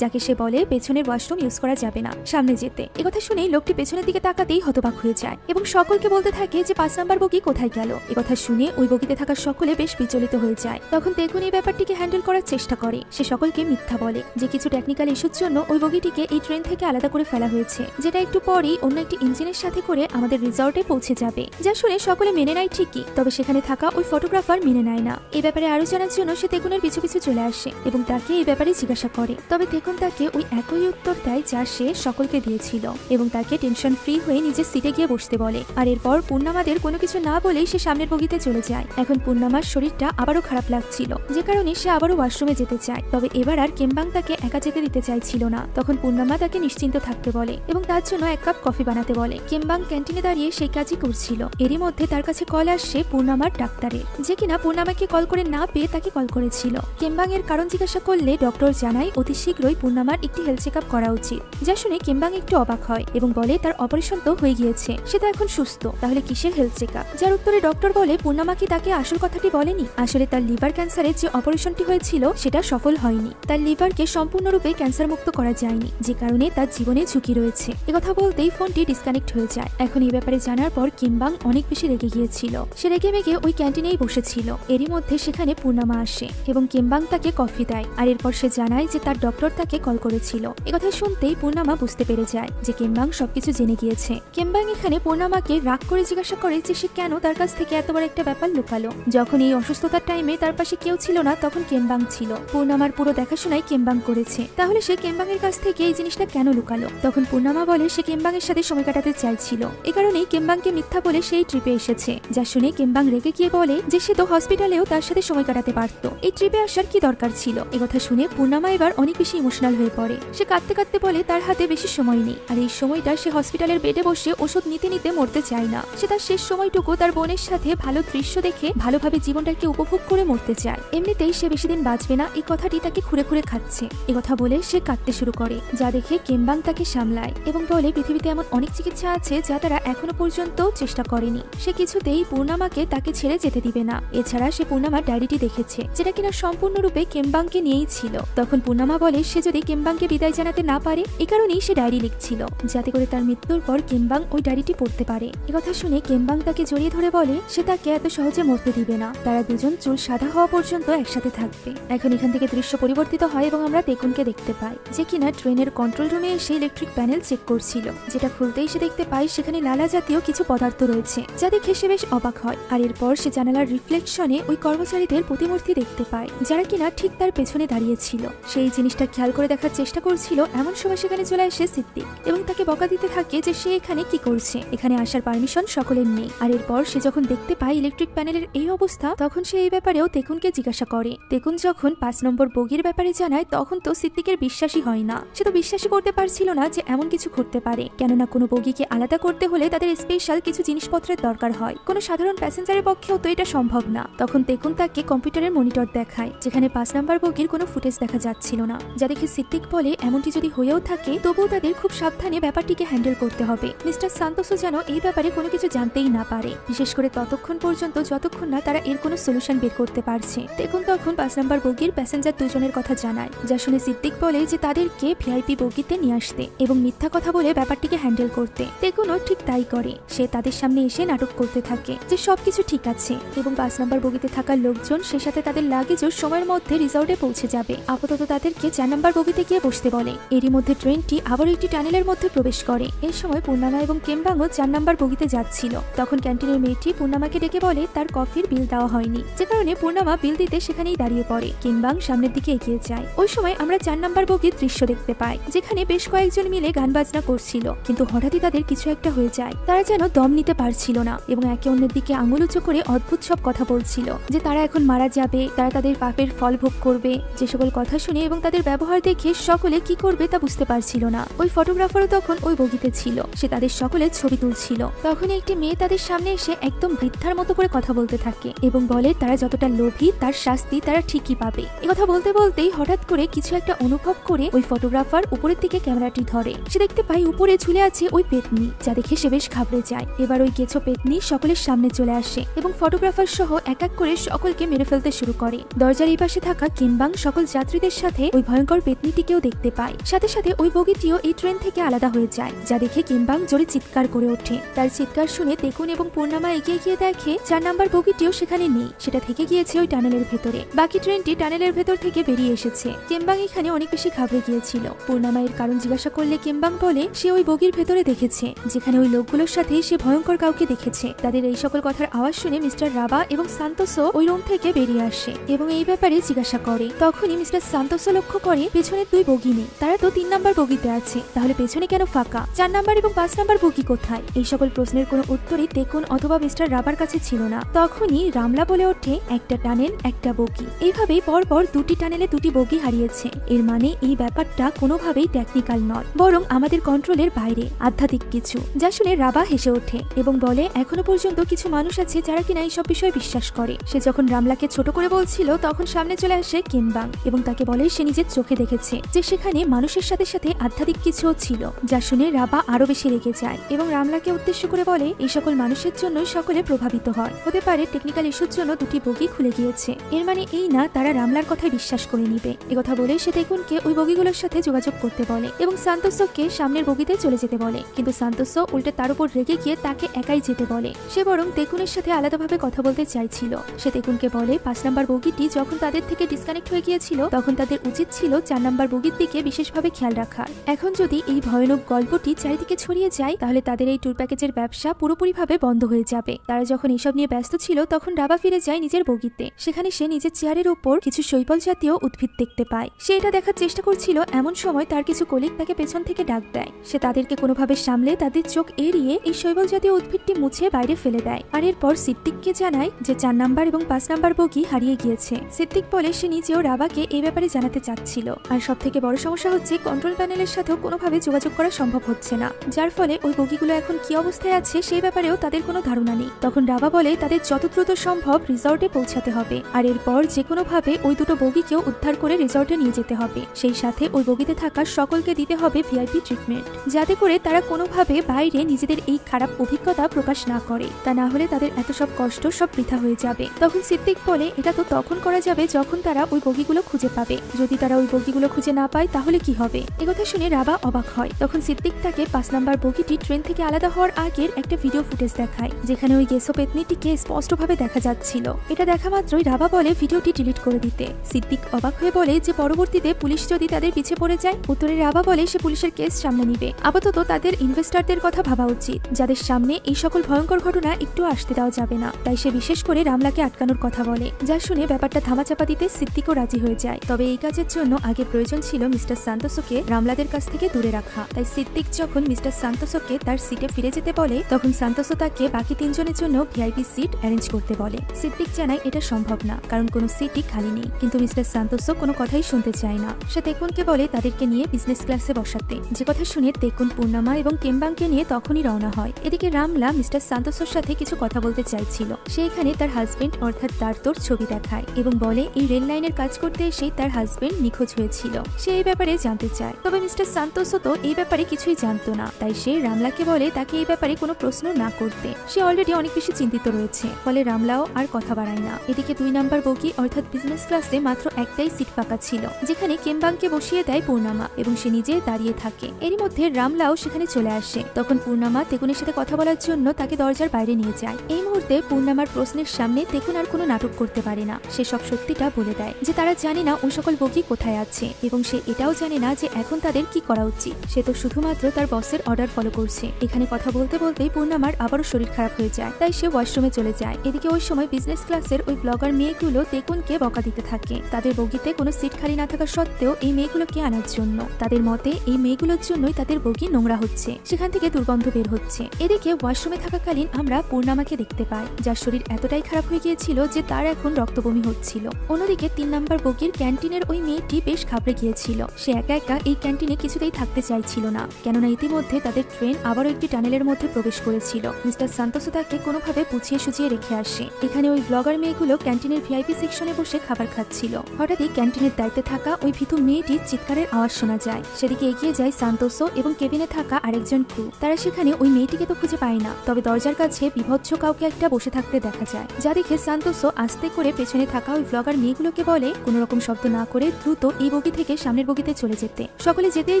যাকে সে বলে পেছনের ওয়াশরুম ইউজ করা যাবে না, সামনে যেতে। একথা শুনেই লোকটি পেছনের দিকে তাকাতেই হতবাক হয়ে যায় এবং সকলকে বলতে থাকে যে 5 নাম্বার বগি কোথায় গেল। একথা শুনে ওই বগিতে থাকা সকলে বেশ বিচলিত হয়ে যায়। তখন তেকুন এই ব্যাপারটিকে হ্যান্ডেল করার চেষ্টা করে। সে সকলকে মিথ্যা বলে যে কিছু টেকনিক্যাল ইস্যুর জন্য ওই বগিটিকে এই ট্রেন থেকে আলাদা করে ফেলা হয়েছে, যেটা একটু পরেই অন্য একটি ইঞ্জিনের সাথে করে আমাদের রিসর্টে পৌঁছে যাবে। যা শুনে সকলে মেনে নেয় ঠিকই, তবে সেখানে থাকা ওই ফটোগ্রাফার মেনে নেয় না। এই ব্যাপারে আরো জানার জন্য সে তেকুনের পিছু পিছু চলে আসে এবং তাকে এই ব্যাপারে জিজ্ঞাসা করে। তবে তেকুন তাকে ওই একই উত্তর দেয় যা সে সকলকে দিয়েছিল এবং তাকে টেনশন ফ্রি হয়ে নিজের সিটে গিয়ে বসতে বলে। আর এরপর পূর্ণিমাদের কোনো কিছু না বলেই সে সামনের বগিতে চলে যায়। এখন পূর্ণিমার শরীরটা আবারও খারাপ লাগছিল, যে কারণে সে আবারও ওয়াশরুমে যেতে চায়। তবে এবার আর কেম্বাং তাকে একা যেতে দিতে চাইছিল না। তখন পূর্ণিমা তাকে নিশ্চিন্ত থাকতে বলে এবং তার জন্য 1 কাপ কফি বানাতে বলে। কেম্বাং ক্যান্টিনে দাঁড়িয়ে সেই কাজই করছিল। এরই মধ্যে তার কাছে কল আসছে পূর্ণিমার ডাক্তারের, যে কিনা পূর্ণিমাকে কল করে না পেয়ে তাকে কল করেছিল। কেম্বাং এর কারণ জিজ্ঞাসা করলে ডক্টর জানায় অতি শীঘ্রই পূর্ণিমার একটি হেলথ চেক আপ করা উচিত। যা শুনে কেম্বাং একটু অবাক হয় এবং বলে তার অপারেশন তো হয়ে গিয়েছে, সে তো এখন সুস্থ, তাহলে কিসের হেলথ চেক আপ? যার উত্তরে ডক্টর বলে পূর্ণিমা কি তাকে আসল কথাটি বলেনি। আসলে তার লিভার ক্যান্সারের যে অপারেশনটি হয়েছিল সেটা সফল হয়নি। তার লিভারকে সম্পূর্ণরূপে ক্যান্সার মুক্ত করা যায়নি, যে কারণে তার জীবনে ঝুঁকি রয়েছে। একথা বলতেই ফোনটি ডিসকানেক্ট হয়ে যায়। এখন এই ব্যাপারে জানার পর কেম্বাং অনেক বেশি রেগে গিয়েছিল। সে রেগে মেগে ওই ক্যান্টিনেই বসেছিল। এরই মধ্যে সেখানে পূর্ণিমা আসে এবং কেম্বাং তাকে কফি দেয়। আর এরপর সে জানায় যে তার ডক্টর তাকে কল করেছিল। একথা শুনতেই পূর্ণিমা বুঝতে পেরে যায় যে কেম্বাং সবকিছু জেনে গিয়েছে। কেম্বাং এখানে পূর্ণিমাকে রাগ করে জিজ্ঞাসা করে যে সে কেন তার কাছ থেকে এত বড় একটা ব্যাপার লুকালো। যখন এই অসুস্থতার টাইমে তার পাশে কেউ ছিল না, তখন কেম্বাং ছিল। পূর্ণিমার পুরো দেখাশোনাই কেম্বাং করেছে, তাহলে সে কেম্বাং এর কাছ থেকে এই জিনিসটা কেন লুকালো? তখন পূর্ণিমা বলে সে কেম্বাং এর সাথে সময় কাটাতে চাইছিল, এ কারণেই কেম্বাংকে মিথ্যা বলে সেই ট্রিপে এসেছে। যা শুনে কেম্বাং রেগে গিয়ে বলে যে সে তো হসপিটালেও তার সাথে সময় কাটাতে পারত, এই ট্রিপে আসার কি দরকার ছিল? একথা শুনে পূর্ণিমা এবার অনেক বেশি ইমোশনাল হয়ে পড়ে। সে কাঁদতে কাঁদতে বলে তার হাতে বেশি সময় নেই, আর এই সময়টা সে হসপিটালের বেডে বসে ওষুধ নিতে নিতে মরতে চায় না। সে তার শেষ সময়টুকু তার বোনের সাথে ভালো দৃশ্য দেখে ভালোভাবে জীবনটাকে উপভোগ করে মরতে চায়। এমনিতেই সে বেশি দিন বাঁচবে না, এই কথাটি তাকে খুঁড়ে খুঁড়ে খাচ্ছে। একথা বলে সে কাঁদতে শুরু করে, যা দেখে কেম্বাং তাকে সামলায় এবং বলে পৃথিবীতে এমন অনেক চিকিৎসা আছে যা তারা এখনো পর্যন্ত চেষ্টা করেনি। সে কিছুতেই পূর্ণিমাকে তাকে ছেড়ে যেতে দিবে না। এছাড়া সে পূর্ণিমার ডায়েরিটি দেখেছে, যেটা কিনা সম্পূর্ণরূপে কেম্বাংকে নিয়েই ছিল। তখন পূর্ণিমা বলে সে যদি কেম্বাংকে বিদায় জানাতে না পারে, এ কারণেই সে ডায়েরি লিখছিল, যাতে করে তার মৃত্যুর পর কেম্বাং ওই ডায়েরিটি পড়তে পারে। একথা শুনে কেম্বাং তাকে জড়িয়ে ধরে বলে সে তাকে এত সহজে মরতে দিবে না, তারা দুজন চুল সাদা হওয়া পর্যন্ত একসাথে থাকবে। এখন এখান থেকে দৃশ্য পরিবর্তিত হয় এবং আমরা তেকুনকে দেখতে পাই, যে কিনা ট্রেনের কন্ট্রোল রুমে এসে ইলেকট্রিক প্যানেল চেক করছিল। যেটা খুলতেই সে দেখতে পায় সেখানে লালা জাতীয় কিছু পদার্থ রয়েছে, যা দেখে সে বেশ অবাক হয়। আর এরপর সে জানালার রিফ্লেকশনে ওই কর্মচারীদের প্রতিমূর্তি দেখতে পায়, যারা কিনা ঠিক তার পেছনে দাঁড়িয়েছিল। সেই জিনিসটা খেয়াল করে দেখার চেষ্টা করছিল, এমন সময় সেখানে চলে আসে সিদ্দিক এবং তাকে বকা দিতে থাকে যে সে এখানে কি করছে, এখানে আসার পারমিশন সকলের নেই। আর এরপর সে যখন দেখতে পায় ইলেকট্রিক প্যানেলের এই অবস্থা, তখন সে এই ব্যাপারেও তেকুনকে জিজ্ঞাসা করে। তেকুন যখন 5 নম্বর বগির ব্যাপারে জানায়, তখন তো সিদ্দিকের বিশ্বাসই হয় না। সে তো বিশ্বাসই করতে পারছিল না যে এমন কিছু ঘটতে পারে, কেননা কোনো বগিকে আলাদা করতে হলে তাদের স্পেশাল কিছু জিনিসপত্রের দরকার হয়, কোনো সাধারণ প্যাসেঞ্জারের পক্ষেও তো এটা সম্ভব না। তখন তেকুন তাকে কম্পিউটারের মনিটর দেখায়, যেখানে 5 নম্বর বগির কোনো ফুটেজ দেখা যাচ্ছিল না। যা দেখে সিদ্দিক বলে এমনটি যদি হয়েও থাকে, তবুও তাদের খুব সাবধানে ব্যাপারটিকে হ্যান্ডেল করতে হবে। মিস্টার সান্তোসও যেন এই ব্যাপারে কোনো কিছু জানতেই না পারে, বিশেষ করে ততক্ষণ পর্যন্ত যতক্ষণ না তারা এর কোনো সলিউশন বের করতে পারছে। তেকুন তখন 5 নম্বর বগির প্যাসেঞ্জার 2 জনের কথা জানায়, যা শুনে সিদ্দিক বলে যে তাদেরকে ভিআইপি বগিতে নিয়ে আসতে এবং মিথ্যা কথা বলে ব্যাপারটিকে হ্যান্ডেল করতে। তেকুনও ঠিক তাই করে। সে তাদের সামনে এসে নাটক করতে থাকে যে সবকিছু ঠিক আছে এবং 5 নম্বর বগিতে থাকা লোকজন সে সাথে তাদের লাগেজও সময়ের মধ্যে রিসর্টে পৌঁছে যাবে। আপাতত তাদেরকে 4 নম্বর বগিতে গিয়ে বসতে বলে। এরই মধ্যে ট্রেনটি আবার একটি টানেলের মধ্যে প্রবেশ করে। এই সময় পূর্ণিমা এবং কেমবাংও 4 নম্বর বগিতে যাচ্ছিল। তখন ক্যান্টিনের মেয়েটি পূর্ণিমাকে ডেকে বলে তার কফির বিল দেওয়া হয়নি, যে কারণে পূর্ণিমা বিল দিতে সেখানেই দাঁড়িয়ে পড়ে। কেমবাং সামনের দিকে এগিয়ে যায়। ওই সময় আমরা 4 নম্বর বগির দৃশ্য দেখতে পাই, যেখানে বেশ কয়েকজন মিলে গান বাজনা করছিল, কিন্তু হঠাৎই তাদের কিছু একটা হয়ে যায়। তারা যেন দম নিতে পারছিল না এবং একে অন্যের দিকে আঙুল উঁচু করে অদ্ভুত সব কথা বলছিল, যে তারা এখন মারা যাবে, তারা তাদের পাপের ফল ভোগ করবে। যে সকল কথা শুনে এবং তাদের ব্যবহার দেখে সকলে কি করবে তা বুঝতে পারছিল না। ওই ফটোগ্রাফারও তখন ওই বগিতে ছিল, সে তাদের সকলের ছবি তুলছিল। তখন একটি মেয়ে তাদের সামনে এসে একদম বৃদ্ধার মতো করে কথা বলতে থাকে এবং বলে তারা যতটা লোভী তার শাস্তি তারা ঠিকই পাবে। কথা বলতে বলতেই হঠাৎ করে কিছু একটা অনুভব করে ওই ফটোগ্রাফার উপরের দিকে ক্যামেরাটি ধরে। সে দেখতে পাই উপরে ঝুলে আছে ওই পেতনি, যা দেখে সে বেশ ঘাবড়ে যায়। এবার ওই কেঁচো পেতনি সকলের সামনে চলে আসে এবং ফটোগ্রাফার সহ এক এক করে সকলকে মেরে ফেলতে শুরু করে। দরজার এই পাশে থাকা কেমবাং সকল যাত্রীদের সাথে ওই ভয়ঙ্কর পেতনিটিকেও দেখতে পায়। সাথে সাথে ওই বগিটিও এই ট্রেন থেকে আলাদা হয়ে যায়, যা দেখে কেমবাং জোরে চিৎকার করে ওঠে। তার চিৎকার শুনে তেকুন এবং পূর্ণিমা এগিয়ে গিয়ে দেখে 4 নম্বর বগিটিও সেখানে নেই, সেটা থেকে গিয়েছে ওই টানেলের ভেতরে। বাকি ট্রেনটি টানেলের ভেতর থেকে বেরিয়ে এসেছে। কেমবাং এখানে অনেক বেশি ঘাবড়ে গিয়েছিল। পূর্ণিমা এর কারণ জিজ্ঞাসা করলে কেমবাং বলে সে ওই বগির ভেতরে দেখেছে, যেখানে ওই লোকগুলোর সাথে সে ভয়ঙ্কর কাউকে দেখেছে। তাদের এই সকল কথার আওয়াজ শুনে মিস্টার রাবা এবং সান্তোসো ওই রুম থেকে বেরিয়ে আসে এবং এই ব্যাপারে জিজ্ঞাসা করে। তখনই মিস্টার সান্তোসো লক্ষ্য করে পেছনের 2 বগি নেই, তারা তো 3 নম্বর বগিতে আছে, তাহলে পেছনে কেন ফাঁকা? 4 নম্বর এবং 5 নম্বর বগি কোথায়? এই সকল প্রশ্নের কোনো উত্তরই তেকুন অথবা মিস্টার রাবার কাছে ছিল না। তখনই রামলা বলে ওঠে একটা টানেল একটা বগি। এইভাবেই পরপর 2টি টানেলে 2টি বগি হারিয়েছে। এর মানে এই ব্যাপারটা কোনোভাবেই টেকনিক্যাল নয়, বরং আমাদের কন্ট্রোলের বাইরে, আধ্যাত্মিক কিছু। যা শুনে রাবা হেসে ওঠে এবং বলে এখনো পর্যন্ত কিছু মানুষ আছে যারা কিনা এইসব বিষয়ে বিশ্বাস করে। সে যখন রামলাকে ছোট করে বলছিল তখন সামনে চলে আসে কেমবাং এবং তাকে বলে সে নিজের চোখে দেখেছে যে সেখানে মানুষের সাথে সাথে আধ্যাত্মিক কিছুও ছিল। যা শুনে রাবা আরো বেশি রেগে যায় এবং রামলাকে উদ্দেশ্য করে বলে এই সকল মানুষের জন্যই সকলে প্রভাবিত হয়, হতে পারে টেকনিক্যাল ইস্যুর জন্য 2টি বগি খুলে গিয়েছে। এর মানে এই না তারা রামলার কথায় বিশ্বাস করে নিবে। একথা বলে সে তেকুনকে ওই বগিগুলোর সাথে যোগাযোগ করতে বলে এবং সান্তোসোকে সামনের বগিতে চলে যেতে বলে, কিন্তু সান্তোসো উল্টে তার উপর রেগে গিয়ে তাকে একাই যেতে বলে। সে বরং তেকুনের সাথে আলাদাভাবে কথা বলতে চাইছিল। সে তেকুনকে বলে 5 নম্বর বগিটি যখন তাদের থেকে ডিসকানেক্ট হয়ে গিয়েছিল তখন তাদের উচিত ছিল 4 নম্বর বগির দিকে বিশেষভাবে খেয়াল রাখার। এখন যদি এই ভয়ানক গল্পটি চারিদিকে ছড়িয়ে যায় তাহলে তাদের এই ট্যুর প্যাকেজের ব্যবসা পুরোপুরিভাবে বন্ধ হয়ে যাবে। তারা যখন এসব নিয়ে ব্যস্ত ছিল তখন রাবা ফিরে যায় নিজের বগিতে। সেখানে সে নিজের চেয়ারের উপর কিছু শৈবাল জাতীয় উদ্ভিদ দেখতে পায়। সে এটা দেখার চেষ্টা করছিল, এমন সময় তার কিছু কলিগ তাকে পেছন থেকে ডাক দেয়। সে তাদেরকে কোনোভাবে সামলে তাদের চোখ এড়িয়ে এই শৈবাল জাতীয় উদ্ভিদটি মুছে বাইরে ফেলে দেয়। আর এরপর সিদ্দিককে জানায় যে 4 নম্বর এবং 5 নম্বর বগি হারিয়ে গিয়েছে। সিদ্দিক বলে সে নিজেও রাবাকে এই ব্যাপারে জানাতে চাচ্ছিল। আর সব থেকে বড় সমস্যা হচ্ছে কন্ট্রোল প্যানেলের সাথেও কোনোভাবে যোগাযোগ করা সম্ভব হচ্ছে না, যার ফলে ওই বগিগুলো এখন কি অবস্থায় আছে সেই ব্যাপারেও তাদের কোনো ধারণা নেই। তখন রাবা বলে তাদের যত দ্রুত সম্ভব রিসর্টে পৌঁছাতে হবে, আর এরপর যে কোনোভাবে ওই 2টো বগিকেও উদ্ধার করে রিসর্টে নিয়ে যেতে হবে। সেই সাথে ওই বগিতে থাকা সকলকে দিতে হবে ভিআইপি ট্রিটমেন্ট, যাতে করে তারা কোনোভাবে বাইরে নিজেদের এই খারাপ অভিজ্ঞতা প্রকাশ না করে। তা না হলে তাদের এত সব কষ্ট সব বৃথা হয়ে যাবে। তখন সিদ্দিক বলে এটা তো তখন করা যাবে যখন তারা ওই বগিগুলো খুঁজে পাবে। যদি তারা ওই বগিগুলো খুঁজে না পায় তাহলে কি হবে? একথা শুনে রাবা অবাক হয়। তখন সিদ্দিক তাকে 5 নম্বর বগিটি ট্রেন থেকে আলাদা হওয়ার আগের একটা ভিডিও ফুটেজ দেখায়, যেখানে ওই গেসো পেতনিটিকে স্পষ্টভাবে দেখা যাচ্ছিল। এটা দেখা মাত্রই রাবা বলে ভিডিওটি ডিলিট করে দিতে। সিদ্দিক অবাক হয়ে বলে যে পরবর্তীতে পুলিশ যদি তাদের পিছে পড়ে যায়? উত্তরে রাবা বলে সে পুলিশের কেস সামনে নিবে। আপাতত তাদের ইনভেস্টরদের কথা ভাবা উচিত, যাদের সামনে এই সকল ভয়ঙ্কর ঘটনা একটু আসতে দেওয়া যাবে না। তাই সে বিশেষ করে রামলাকে আটকানোর কথা বলে, যা শুনে ব্যাপারটা ধামাচাপা দিতে সিদ্দিকও রাজি হয়ে যায়। তবে এই কাজের জন্য আগে প্রয়োজন ছিল মিস্টার সান্তোসোকে রামলাদের কাছ থেকে দূরে রাখা। তাই সিদ্দিক যখন মিস্টার সান্তোসোকে তার সিটে ফিরে যেতে বলে তখন সান্তোসো তাকে বাকি 3 জনের জন্য ভিআইপি সিট অ্যারেঞ্জ করতে বলে। সিদ্দিক জানায় এটা সম্ভব না, কারণ কোনো সিটই খালি নেই। কিন্তু মিস্টার সান্তোসো কোনো কথাই শুনতে চায় না। সে তেকুনকে বলে তাদেরকে নিয়ে বিজনেস ক্লাসে বসাতে, যে কথা শুনে তেকুন পূর্ণিমা এবং কেমবাংকে নিয়ে তখনই রওনা হয়। এদিকে রামলা মিস্টার সান্তোসোর সাথে কিছু কথা বলতে চাইছিল। সে এখানে তার হাজবেন্ড অর্থাৎ দার্তোর ছবি দেখায় এবং বলে এই রেল লাইনের কাজ করতে এসেই তার হাজবেন্ড নিখোঁজ হয়েছিল। সে এই ব্যাপারে জানতে চায়। তবে মিস্টার সান্তোসো তো এই ব্যাপারে কিছুই জানতো না। তাই সে রামলাকে বলে তাকে এই ব্যাপারে কোনো প্রশ্ন না করতে। সে অলরেডি অনেক বেশি চিন্তিত রয়েছে, ফলে রামলাও আর কথা বাড়ায় না। এদিকে 2 নম্বর বগি অর্থাৎ বিজনেস ক্লাসে মাত্র একটাই সিট ফাঁকা ছিল, যেখানে কেমবাংকে বসিয়ে দেয় পূর্ণিমা এবং সে নিজে দাঁড়িয়ে থাকে। এরই মধ্যে রামলাও সেখানে চলে আসে। তখন পূর্ণিমা তেকুনের সাথে কথা বলার জন্য তাকে দরজার বাইরে নিয়ে যায়। এই মুহূর্তে পূর্ণিমার প্রশ্নের সামনে তেকুন আর কোনো নাটক করতে পারে না। সে সব সত্যিটা বলে বলে দেয় যে তারা জানে না ওই সকল বগি কোথায় আছে এবং সে এটাও জানে না যে এখন তাদের কি করা উচিত। সে তো শুধুমাত্র তার বসের অর্ডার ফলো করছে। এখানে কথা বলতে বলতেই পূর্ণামার আবারও শরীর খারাপ হয়ে যায়, তাই সে ওয়াশরুমে চলে যায়। এদিকে ওই সময় বিজনেস ক্লাসের ওই ব্লগার মেয়েগুলো তেকুনকে বকা দিতে থাকে তাদের বগিতে কোনো সিট খালি না থাকা সত্ত্বেও এই মেয়েগুলোকে আনার জন্য। তাদের মতে এই মেয়েগুলোর জন্যই তাদের বগি নোংরা হচ্ছে, সেখান থেকে দুর্গন্ধ বের হচ্ছে। এদিকে ওয়াশরুমে থাকাকালীন আমরা পূর্ণামাকে দেখতে পাই, যার শরীর এতটাই খারাপ হয়ে গিয়েছিল যে তার এখন রক্তবমি হচ্ছিল। অন্যদিকে 3 নাম্বার বগির ক্যান্টিনের ওই মেয়েটি বেশ ঘাবড়ে গিয়েছিল। সে একা একা এই ক্যান্টিনে কিছুতেই থাকতে চাইছিল না, কেননা ইতিমধ্যে তাদের ট্রেন আবারও একটি টানেলের মধ্যে প্রবেশ করেছিল। মিস্টার সান্তোসো তাকে কোনোভাবে পুছিয়ে সুচিয়ে রেখে আসে। এখানে ওই ব্লগার মেয়েগুলো ক্যান্টিনের ভিআইপি সেকশনে বসে খাবার খাচ্ছিল। হঠাৎই ক্যান্টিনের দায়িত্বে থাকা ওই ভীতু মেয়েটির চিৎকারের আওয়াজ শোনা যায়। সেদিকে এগিয়ে যায় সান্তোসো এবং কেবিনে থাকা আরেকজন ক্রু। তারা সেখানে ওই মেয়েটিকে তো খুঁজে পায় না, তবে দরজার কাছে বিভৎস কাউকে একটা বসে থাকতে দেখা যায়, যা দেখে সান্তোসো আস্তে করে পেছনে থাকা ওই ব্লগার মেয়েগুলোকে বলে কোনো রকম শব্দ না করে দ্রুত এই বগি থেকে সামনের বগিতে চলে যেতে। সকলে যেতেই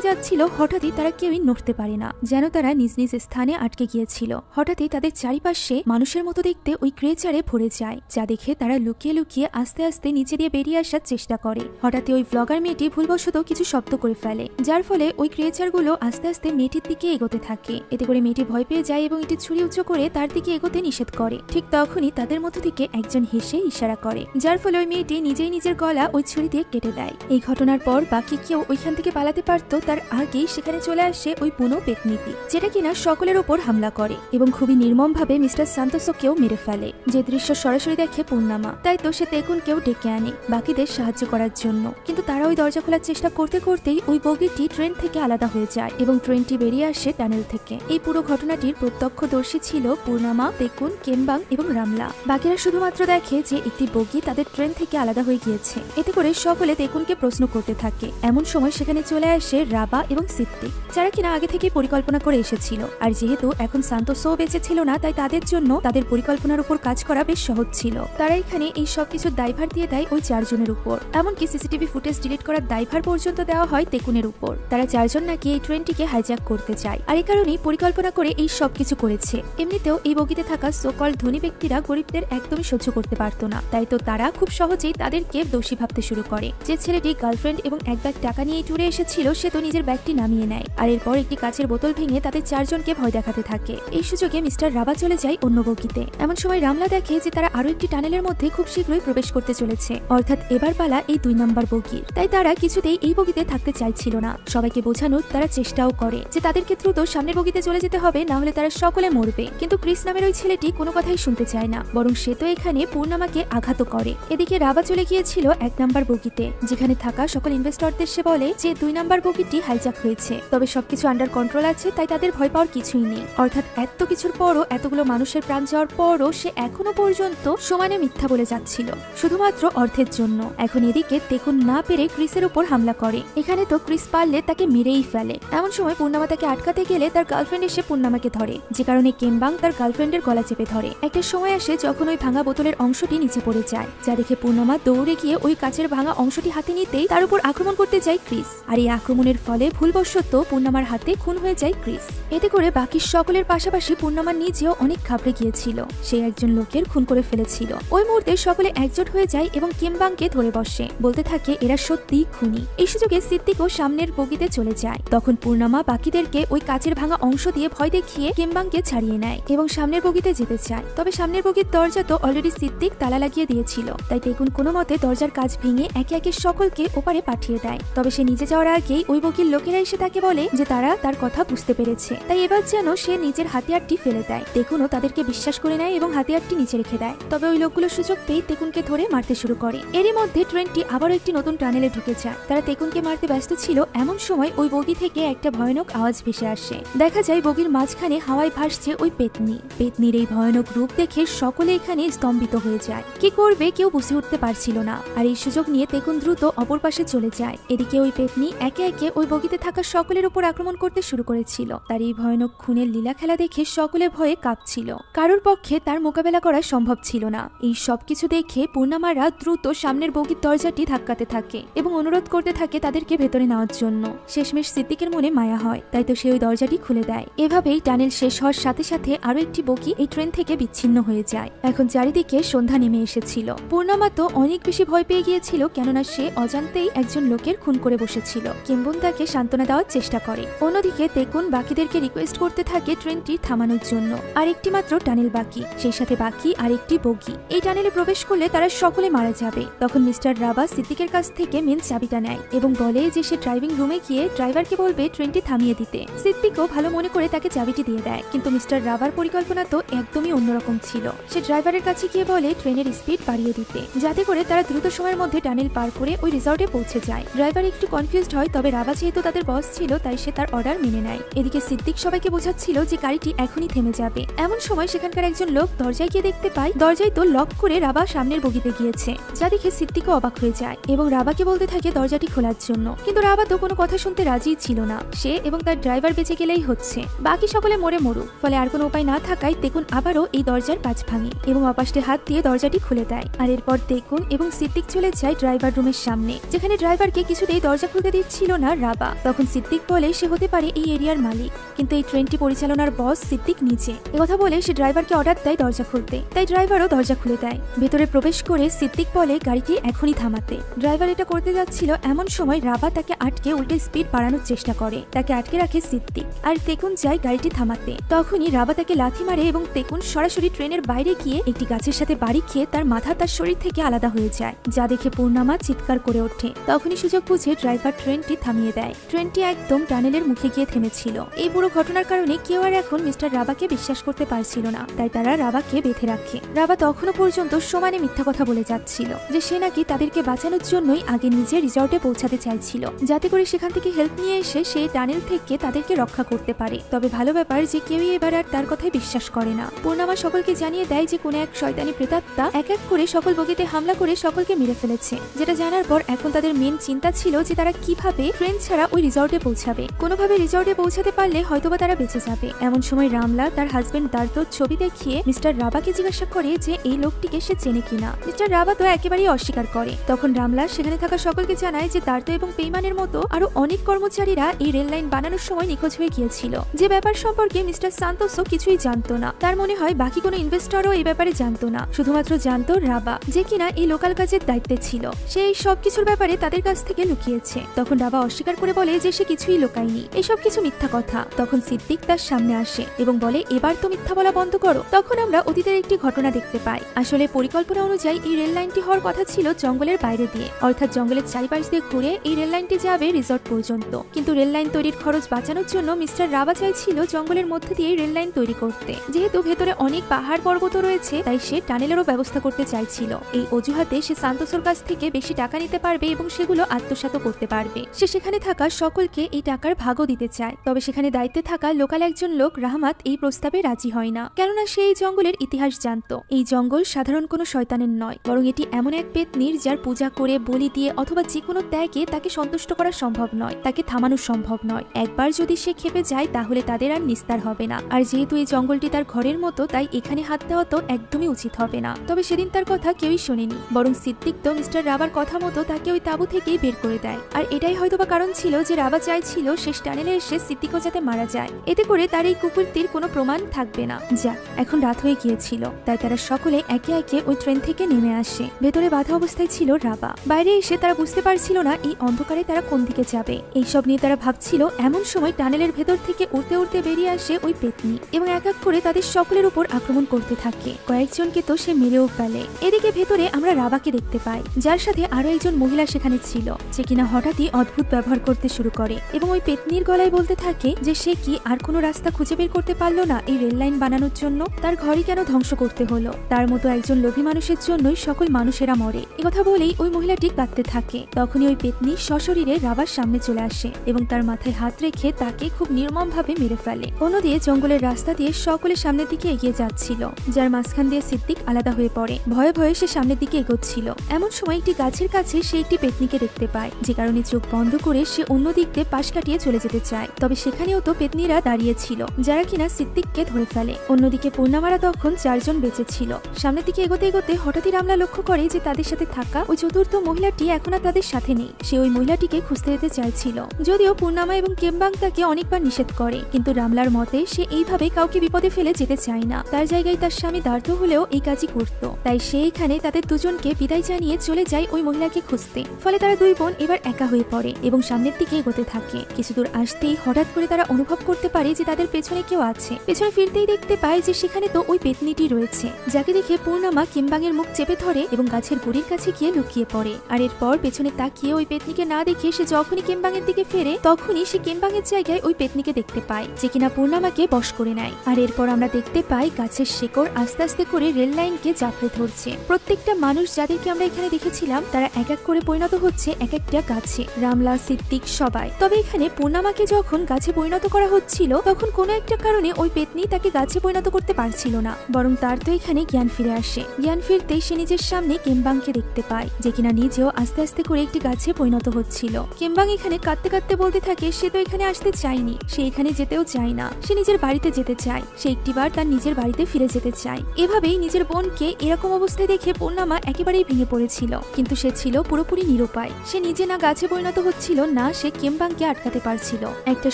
যাচ্ছিল, হঠাৎই তারা কেউই নড়তে পারে না, যেন তারা নিজ নিজ স্থানে আটকে গিয়েছিল। হঠাৎই তাদের চারিপাশে মানুষের মতো দেখতে ওই ক্রেচারে ভরে যায়, যা দেখে তারা লুকিয়ে লুকিয়ে আস্তে আস্তে নিচে দিয়ে বেরিয়ে আসার চেষ্টা করে। হঠাৎই ওই ব্লগার মেয়েটি ভুলবশত কিছু শব্দ করে ফেলে, যার ফলে ওই ক্রেচারগুলো আস্তে আস্তে মেয়েটির দিকে এগোতে থাকে। এতে করে মেয়েটি ভয় পেয়ে যায় এবং এটি ছুরি উঁচু করে তার দিকে এগোতে নিষেধ করে। ঠিক তখনই তাদের মধ্য থেকে একজন হেসে ইশারা করে, যার ফলে ওই মেয়েটি নিজেই নিজের গলা ওই ছুরি দিয়ে কেটে দেয়। এই ঘটনার পর বাকি কেউ ওইখান থেকে পালাতে পারত তার আগেই সেখানে চলে আসে ওই পুনো পেতনিটি, যেটা কিনা সকলের ওপর হামলা করে এবং খুবই নির্মম ভাবে মিস্টার সান্তোসোকেও মেরে ফেলে। যে দৃশ্য সরাসরি দেখে পূর্ণামা, তাই তো সে তেকুনকেও ডেকে আনে বাকিদের সাহায্য করার জন্য। কিন্তু তারা ওই দরজা খোলার চেষ্টা করতে করতেই ওই বগিটি ট্রেন থেকে আলাদা হয়ে যায় এবং ট্রেনটি বেরিয়ে আসে টানেল থেকে। এই পুরো ঘটনাটির প্রত্যক্ষদর্শী ছিল পূর্ণামা, তেকুন, কেমবাং এবং রামলা। বাকিরা শুধুমাত্র দেখে যে একটি বগি তাদের ট্রেন থেকে আলাদা হয়ে গিয়েছে। এতে করে সকলে তেকুনকে প্রশ্ন করতে থাকে। এমন সময় সেখানে চলে আসে রাবা এবং সিদ্দিক, যারা কিনা আগে থেকে পরিকল্পনা করে এসেছিল। আর যেহেতু এখন সান্তোসও বেঁচে ছিল না, তাই তাদের জন্য তাদের পরিকল্পনার উপর কাজ করা বেশ সহজ ছিল। তারা এখানে এই সবকিছুর দায়ভার দিয়ে দেয় ওই 4 জনের উপর। এমনকি সিসিটিভি ফুটেজ ডিলিট করার দায়ভার পর্যন্ত দেওয়া হয় তেকুনের উপর। তারা 4 জন নাকি এই ট্রেনটিকে হাইজ্যাক করতে চায়, আর এই কারণেই পরিকল্পনা করে এই সবকিছু করেছে। এমনিতেও এই বগিতে থাকা সোকল ধনী ব্যক্তিরা গরিবদের একদমই সহ্য করতে পারতো না, তাই তো তারা খুব সহজেই তাদেরকে দোষী ভাবতে শুরু করে। যে ছেলেটি গার্লফ্রেন্ড এবং এক ব্যাগ টাকা নিয়ে ট্যুরে এসেছিল, সে তো নিজের ব্যাগটি নামিয়ে নেয়, আর এরপর একটি কাচের বোতল ভেঙে তাদের 4 জনকে ভয় দেখাতে থাকে। এই সুযোগে মিস্টার রাবা চলে যায় অন্য বগিতে। এমন সময় রামলা দেখে যে তারা আরো একটি টানেলের মধ্যে খুব শীঘ্রই প্রবেশ করতে চলেছে, অর্থাৎ এবার পালা এই 2 নাম্বার বগির। তাই তারা কিছুতেই এই বগিতে থাকতে চাইছিল না। সবাইকে বোঝানোর তারা চেষ্টাও করে যে তাদেরকে দ্রুত সামনের বগিতে চলে যেতে হবে, না হলে তারা সকলে মরবে। কিন্তু ক্রিস নামের ওই ছেলেটি কোনো কথাই শুনতে চায় না, বরং সে তো এখানে পূর্ণামাকে আঘাত করে। এদিকে রাবা চলে গিয়েছিল 1 নাম্বার বগিতে, যেখানে থাকা সকল ইনভেস্টরদের সে বলে যে 2 নাম্বার বগিটি হাইজ্যাক হয়েছে, তবে সবকিছু আন্ডার কন্ট্রোল আছে, তাই তাদের ভয় পাওয়ার কিছুই নেই। অর্থাৎ এত কিছুর পরও, এতগুলো মানুষের প্রাণ যাওয়ার পরও সে এখনো পর্যন্ত সমানে মিথ্যা বলে যাচ্ছিল, শুধুমাত্র অর্থের জন্য। এখন এদিকে তেকুন না পেরে ক্রিসের উপর হামলা করে। এখানে তো ক্রিস পারলে তাকে মেরেই ফেলে। এমন সময় পূর্ণামা তাকে আটকাতে গেলে তার গার্লফ্রেন্ড এসে পূর্ণামাকে ধরে, যে কারণে কেমবাং তার গার্লফ্রেন্ডের গলা চেপে ধরে। একটা সময় আসে যখন ওই ভাঙা বোতলের অংশটি নিচে পড়ে যায়, যা দেখে পূর্ণামা দৌড়ে গিয়ে ওই কাচের ভাঙা অংশটি হাতে নিতেই তার উপর আক্রমণ করতে যায় ক্রিস। আর এই আক্রমণের ফলে ভুলবশত পূর্ণামার হাতে খুন হয়ে যায় ক্রিস। এতে করে বাকি সকলের পাশাপাশি পূর্ণামা নিজেও অনেক ঘাবড়ে গিয়েছিল। সে একজন লোকের খুন করে ফেলেছিল। ওই মুহূর্তে সকলে একজোট হয়ে যায় এবং কেমবাংকে ধরে বসে, বলতে থাকে এরা সত্যিই খুনি। এই সুযোগে সিদ্দিকও সামনের বগিতে চলে যায়। তখন পূর্ণামা বাকিদেরকে ওই কাচের ভাঙা অংশ দিয়ে ভয় দেখিয়ে কেমবাংকে ছাড়িয়ে নেয় এবং সামনের বগিতে যেতে চায়। তবে সামনের বগির দরজা তো অলরেডি সিদ্দিক তালা লাগিয়ে দিয়েছিল, তাই তেকুন কোনো মতে দরজার কাচ ভেঙে একে একে সকলকে ওপারে পাঠিয়ে দেয়। তবে সে নিচে যাওয়ার আগেই ওই বগির লোকেরা এসে তাকে বলে যে তারা তার কথা বুঝতে পেরেছে, তাই এবার যেন সে নিজের হাতিয়ারটি ফেলে দেয়। তেকুনও তাদেরকে বিশ্বাস করে নেয় এবং হাতিয়ারটি নিচে রেখে দেয়। তবে ওই লোকগুলো সুযোগ পেয়ে তেকুনকে ধরে মারতে শুরু করে। এরই মধ্যে ট্রেনটি আবারও একটি নতুন টানেলে ঢুকে যায়। তারা তেকুনকে মারতে ব্যস্ত ছিল, এমন সময় ওই বগি থেকে একটা ভয়ানক আওয়াজ ভেসে আসে। দেখা যায় বগির মাঝখানে হাওয়ায় ভাসছে ওই পেতনি। পেতনির এই ভয়ানক রূপ দেখে সকলে এখানে স্তম্ভিত হয়ে যায়। কি করবে কেউ বুঝে উঠতে পারছিল না। আর এই সুযোগ নিয়ে তেকুন দ্রুত অপর পাশে চলে যায়। এদিকে ওই পেতনি একে একে ওই বগিতে থাকা সকলের উপর আক্রমণ করতে শুরু করেছিল। তার এই ভয়ানক খুনের লীলা খেলা দেখে সকলে ভয়ে কাঁপছিল। কারোর পক্ষে তার মোকাবেলা করা সম্ভব ছিল না। এই সবকিছু দেখে পূর্ণামারা দ্রুত সামনের বগির দরজাটি ধাক্কাতে থাকে এবং অনুরোধ করতে থাকে তাদেরকে ভেতরে নেওয়ার জন্য। শেষমেশ সিদ্দিকের মনে মায়া হয়, তাই তো সে ওই দরজাটি খুলে দেয়। এভাবেই টানেল শেষ হওয়ার সাথে সাথে আরো একটি বগি এই ট্রেন থেকে বিচ্ছিন্ন হয়ে যায়। এখন চারিদিকে সন্ধ্যা নেমে এসেছিল। পূর্ণামা তো অনেক অনেক বেশি ভয় পেয়ে গিয়েছিল, কেননা সে অজান্তেই একজন লোকের খুন করে বসেছিল। কিম্বুন তাকে সান্ত্বনা দেওয়ার চেষ্টা করে। অন্যদিকে তেকুন বাকিদেরকে রিকোয়েস্ট করতে থাকে ট্রেনটি থামানোর জন্য। আর একটি মাত্র টানেল বাকি, সেই সাথে বাকি আরেকটি বগি। এই টানেলে প্রবেশ করলে তারা সকলে মারা যাবে। তখন মিস্টার রাবা সিদ্দিকের কাছ থেকে মেন চাবিটা নেয় এবং বলে যে সে ড্রাইভিং রুমে গিয়ে ড্রাইভারকে বলবে ট্রেনটি থামিয়ে দিতে। সিদ্দিকও ভালো মনে করে তাকে চাবিটি দিয়ে দেয়, কিন্তু মিস্টার রাবার পরিকল্পনা তো একদমই অন্যরকম ছিল। সে ড্রাইভারের কাছে গিয়ে বলে ট্রেনের স্পিড বাড়িয়ে দিতে, যাতে করে তারা দ্রুত সময়ের মধ্যে টানেল পার করে ওই রিসর্টে পৌঁছে যায়। ড্রাইভার একটু কনফিউজড হয়, তবে রাবা যেহেতু তাদের বস ছিল তাই সে তার অর্ডার মেনে নেয়। এদিকে সিদ্দিক সবাইকে বোঝাচ্ছিল যে গাড়িটি এখনই থেমে যাবে। এমন সময় সেখানকার একজন লোক দরজায় গিয়ে দেখতে পায় দরজায় তো লক করে রাবা সামনের বগিতে গিয়েছে, যা দেখে সিদ্দিকও অবাক হয়ে যায় এবং রাবাকে বলতে থাকে দরজাটি খোলার জন্য। কিন্তু রাবা তো কোনো কথা শুনতে রাজি ছিল না। সে এবং তার ড্রাইভার বেঁচে গেলেই হচ্ছে, বাকি সকলে মরে মরুক। ফলে আর কোনো উপায় না থাকায় তেকুন আবারও এই দরজার পাঁচ ভাঙে এবং অপাশে হাত দিয়ে দরজাটি খুলে দেয়। আর এরপর তেকুন এবং সিদ্দিক চলে যায় ড্রাইভার রুমের সামনে, যেখানে ড্রাইভারকে কিছুতেই দরজা খুলতে দিচ্ছিল না রাবা। তখন সিদ্দিক বলে সে হতে পারে এই এরিয়ার মালিক, কিন্তু এই ট্রেনটি পরিচালনার বস সিদ্দিক নিজে। একথা বলে সে ড্রাইভারকে অর্ডার দেয় দরজা খুলতে, তাই ড্রাইভারও দরজা খুলে দেয়। ভেতরে প্রবেশ করে সিদ্দিক বলে গাড়িটি এখনই থামাতে। ড্রাইভার এটা করতে যাচ্ছিল, এমন সময় রাবা তাকে আটকে উল্টে স্পিড বাড়ানোর চেষ্টা করে। তাকে আটকে রাখে সিদ্দিক, আর তেকুন যায় গাড়িটি থামাতে। তখনই রাবা তাকে লাথি মারে এবং তেকুন সরাসরি ট্রেনের বাইরে গিয়ে একটি গাছের সাথে বাড়ি খেয়ে তার মাথা তার শরীর থেকে আলাদা হয়ে যায়, যা দেখে পূর্ণামা চিৎকার করে ওঠে। তখনই সুযোগ বুঝে ড্রাইভার ট্রেনটি থামিয়ে দেয়। ট্রেনটি একদম টানেলের মুখে গিয়ে থেমেছিল। এই পুরো ঘটনার কারণে কেউ আর এখন মিস্টার রাবাকে বিশ্বাস করতে পারছিল না, তাই তারা রাবাকে বেঁধে রাখে। রাবা তখনও পর্যন্ত সমানে মিথ্যা কথা বলে যাচ্ছিল যে সে নাকি তাদেরকে বাঁচানোর জন্যই আগে নিজে রিসর্টে পৌঁছাতে চাইছিল, যাতে করে সেখান থেকে হেল্প নিয়ে এসে সেই টানেল থেকে তাদেরকে রক্ষা করতে পারে। তবে ভালো ব্যাপার যে কেউই এবার আর তার কথায় বিশ্বাস করে না। পূর্ণামা সকলকে জানিয়ে দেয় যে কোনো এক শয়তানি প্রেতাত্মা এক এক করে সকল বগিতে হামলা করে সকলকে মেরে ফেলেছে, যেটা জানার পর এখন তাদের মেন চিন্তা ছিল যে তারা কিভাবে ট্রেন ছাড়া ওই রিসর্টে পৌঁছাবে। কোনোভাবে রিসর্টে পৌঁছাতে পারলে হয়তোবা তারা বেঁচে যাবে। এমন সময় রামলা তার হাজবেন্ড দার্তোর ছবি দেখিয়ে মিস্টার রাবাকে জিজ্ঞাসা করে যে এই লোকটিকে সে চেনে কিনা। মিস্টার রাবা তো একেবারেই অস্বীকার করে। তখন রামলা সেখানে থাকা সকলকে জানায় যে দার্তো এবং পেইমানের মতো আরো অনেক কর্মচারীরা এই রেল লাইন বানানোর সময় নিখোঁজ হয়ে গিয়েছিল, যে ব্যাপার সম্পর্কে মিস্টার সান্তোসও কিছুই জানতো না। তার মনে হয় বাকি কোনো ইনভেস্টরও এই ব্যাপারে জানতো না, শুধুমাত্র জানতো রাবা, যে কিনা এই লোকাল কাজের দায়িত্বে ছিল। সে এই সবকিছুর ব্যাপারে তাদের কাছ থেকে লুকিয়েছে। তখন রাবা অস্বীকার করে বলে যে সে কিছুই লুকায়নি, এসব কিছু মিথ্যা কথা। তখন সিদ্দিক তার সামনে আসে এবং বলে এবার তো মিথ্যা বলা বন্ধ করো। তখন আমরা অতীতের একটি ঘটনা দেখতে পাই। আসলে পরিকল্পনা অনুযায়ী এই রেল লাইনটি হওয়ার কথা ছিল জঙ্গলের বাইরে দিয়ে, অর্থাৎ জঙ্গলের চারিপাশ দিয়ে ঘুরে এই রেল লাইনটি যাবে রিসর্ট পর্যন্ত। কিন্তু রেল লাইন তৈরির খরচ বাঁচানোর জন্য মিস্টার রাবা চাইছিল জঙ্গলের মধ্যে দিয়ে রেল লাইন তৈরি করতে। যেহেতু ভেতরে অনেক পাহাড় পর্বত রয়েছে, তাই সে টানেলেরও ব্যবস্থা করতে চাইছিল। এই অজুহাতে সে সান্তোসের কাছ থেকে বেশি টাকা নিতে পারবে এবং সেগুলো আত্মসাৎ করতে পারবে। সে সেখানে থাকা সকলকে এই টাকার ভাগও দিতে চায়। তবে সেখানে দায়িত্বে থাকা লোকাল একজন লোক রাহমাত এই প্রস্তাবে রাজি হয় না, কেননা সে এই জঙ্গলের ইতিহাস জানত। এই জঙ্গল সাধারণ কোনো শয়তানের নয়, বরং এটি এমন এক পেতনির যার পূজা করে বলি দিয়ে অথবা যে কোনো ত্যাগে তাকে সন্তুষ্ট করা সম্ভব নয়, তাকে থামানো সম্ভব নয়। একবার যদি সে খেপে যায় তাহলে তাদের আর নিস্তার হবে না। আর যেহেতু এই জঙ্গলটি তার ঘরের মতো, তাই এখানে হাত দেওয়া তো একদমই উচিত হবে না। তবে সেদিন তার কথা কেউই শোনেনি, বরং সিদ্দিক তো মিস্টার রাবার কথা মতো তাকে ওই তাঁবু থেকেই বের করে দেয়। আর এটাই হয়তোবা কারণ ছিল যে রাবা চাইছিল শেষ টানেলে এসে সিদ্দিকও যাতে মারা যায়, এতে করে তার এই কুকুরটির কোনো প্রমাণ থাকবে না। যা এখন রাত হয়ে গিয়েছিল, তাই তারা সকলে একে একে ওই ট্রেন থেকে নেমে আসে। ভেতরে বাধা অবস্থায় ছিল রাবা। বাইরে এসে তারা বুঝতে পারছিল না এই অন্ধকারে তারা কোন দিকে যাবে। এইসব নিয়ে তারা ভাবছিল। এমন সময় টানেলের ভেতর থেকে উড়তে উড়তে বেরিয়ে আসে ওই পেতনি এবং এক এক করে তাদের সকলের উপর আক্রমণ করতে থাকে। কয়েকজনকে তো সে মেরেও ফেলে। এদিকে ভেতরে আমরা রাবাকে দেখতে পাই, যার সাথে আরো একজন মহিলা সেখানে ছিল, যে কিনা হঠাৎই অদ্ভুত ব্যবহার করতে শুরু করে এবং ওই পেতনির গলায় বলতে থাকে যে সে কি আর কোনো রাস্তা খুঁজে বের করতে পারলো না এই রেল লাইন বানানোর জন্য। তার ঘরই কেন ধ্বংস করতে হলো? তার মতো একজন লোভী মানুষের জন্যই সকল মানুষেরা মরে। একথা বলেই ওই মহিলাটি কাঁদতে থাকে। তখনই ওই পেতনি সশরীরে রাবার সামনে চলে আসে এবং তার মাথায় হাত রেখে তাকে খুব নির্মম ভাবে মেরে ফেলে। অন্যদিকে জঙ্গলের রাস্তা দিয়ে সকলে সামনের দিকে এগিয়ে যাচ্ছিল, যার মাঝখান দিয়ে সিদ্দিক আলাদা হয়ে পড়ে। ভয়ে ভয়ে সে সামনের দিকে এগোচ্ছিল। এমন সময় একটি গাছের কাছে সে একটি পেতনিকে দেখতে পায়, যে কারণে চোখ বন্ধ করে সে অন্য দিক দিয়ে পাশ কাটিয়ে চলে যেতে চায়। তবে সেখানেও তো পেতনিরা দাঁড়িয়ে ছিল, যারা কিনা সিদ্দিককে ধরে ফেলে। অন্যদিকে পূর্ণামারা তখন 4 জন বেঁচে ছিল। সামনের দিকে এগোতে এগোতে হঠাৎই রামলা লক্ষ্য করে যে তাদের সাথে থাকা ওই চতুর্থ মহিলাটি এখন আর তাদের সাথে নেই। সে ওই মহিলাটিকে খুঁজতে যেতে চাইছিল, যদিও পূর্ণামা এবং কেম্বাং তাকে অনেকবার নিষেধ করে। কিন্তু রামলার মতে সে এইভাবে কাউকে বিপদে ফেলে যেতে চায় না। তার জায়গায় তার স্বামী দার্থ হলেও এই কাজই করত, তাই সে এখানে তাদের দুজনকে বিদায় জানিয়ে চলে যায় ওই মহিলাকে খুঁজতে। ফলে তারা দুই বোন এবার একা হয়ে পড়ে এবং সামনের দিকে এগোতে থাকে। কিছু দূর আসতেই হঠাৎ করে তারা অনুভব করতে পারে যে তাদের পেছনে কেউ আছে। পেছনে ফিরতেই দেখতে পায় যে সেখানে তো ওই পেতনিটি রয়েছে, যাকে দেখে পূর্ণিমা কিমবাংয়ের মুখ চেপে ধরে এবং গাছের গুড়ির কাছে গিয়ে লুকিয়ে পড়ে। আর এরপর পেছনে তাকিয়ে ওই পেতনিকে না দেখে সে যখনই কিমবাংয়ের দিকে ফেরে তখনই সে কিমবাংয়ের জায়গায় ওই পেতনিকে দেখতে পায়, যে কিনা পূর্ণিমাকে বশ করে নেয়। আর এরপর আমরা দেখতে পাই গাছের শেকড় আস্তে আস্তে করে রেল লাইনকে জাপড়ে ধরছে। প্রত্যেকটা মানুষ যাদেরকে আমরা এখানে দেখেছিলাম তারা এক এক করে পরিণত হচ্ছে এক একটা গাছে, রামলা, সিদ্দিক সবাই। তবে এখানে পূর্ণিমাকে যখন গাছে পরিণত করা হচ্ছিল তখন কোনো একটা কারণে ওই পেতনি তাকে গাছে পরিণত করতে পারছিল না, বরং তার তো এখানে জ্ঞান ফিরে আসে। জ্ঞান ফিরতেই সে নিজের সামনে কিমবাংকে দেখতে পায়, যে কিনা নিজেও আস্তে আস্তে করে একটি গাছে পরিণত হচ্ছিল। কিমবাং এখানে কাঁদতে কাঁদতে বলতে থাকে সে তো এখানে আসতে চায়নি, সে এখানে যেতেও চায় না, সে নিজের বাড়িতে যেতে চায়, সে একটিবার তার নিজের বাড়িতে ফিরে যেতে চায়। এভাবেই নিজের বোনকে এরকম অবস্থায় দেখে পূর্ণিমা একেবারেই ভেঙে পড়েছিল, কিন্তু সে ছিল পুরোপুরি নিরুপায়। সে নিজে না গাছে পরিণত হচ্ছিল না সে কিমবাংকে আটকাতে পারছিল। একটা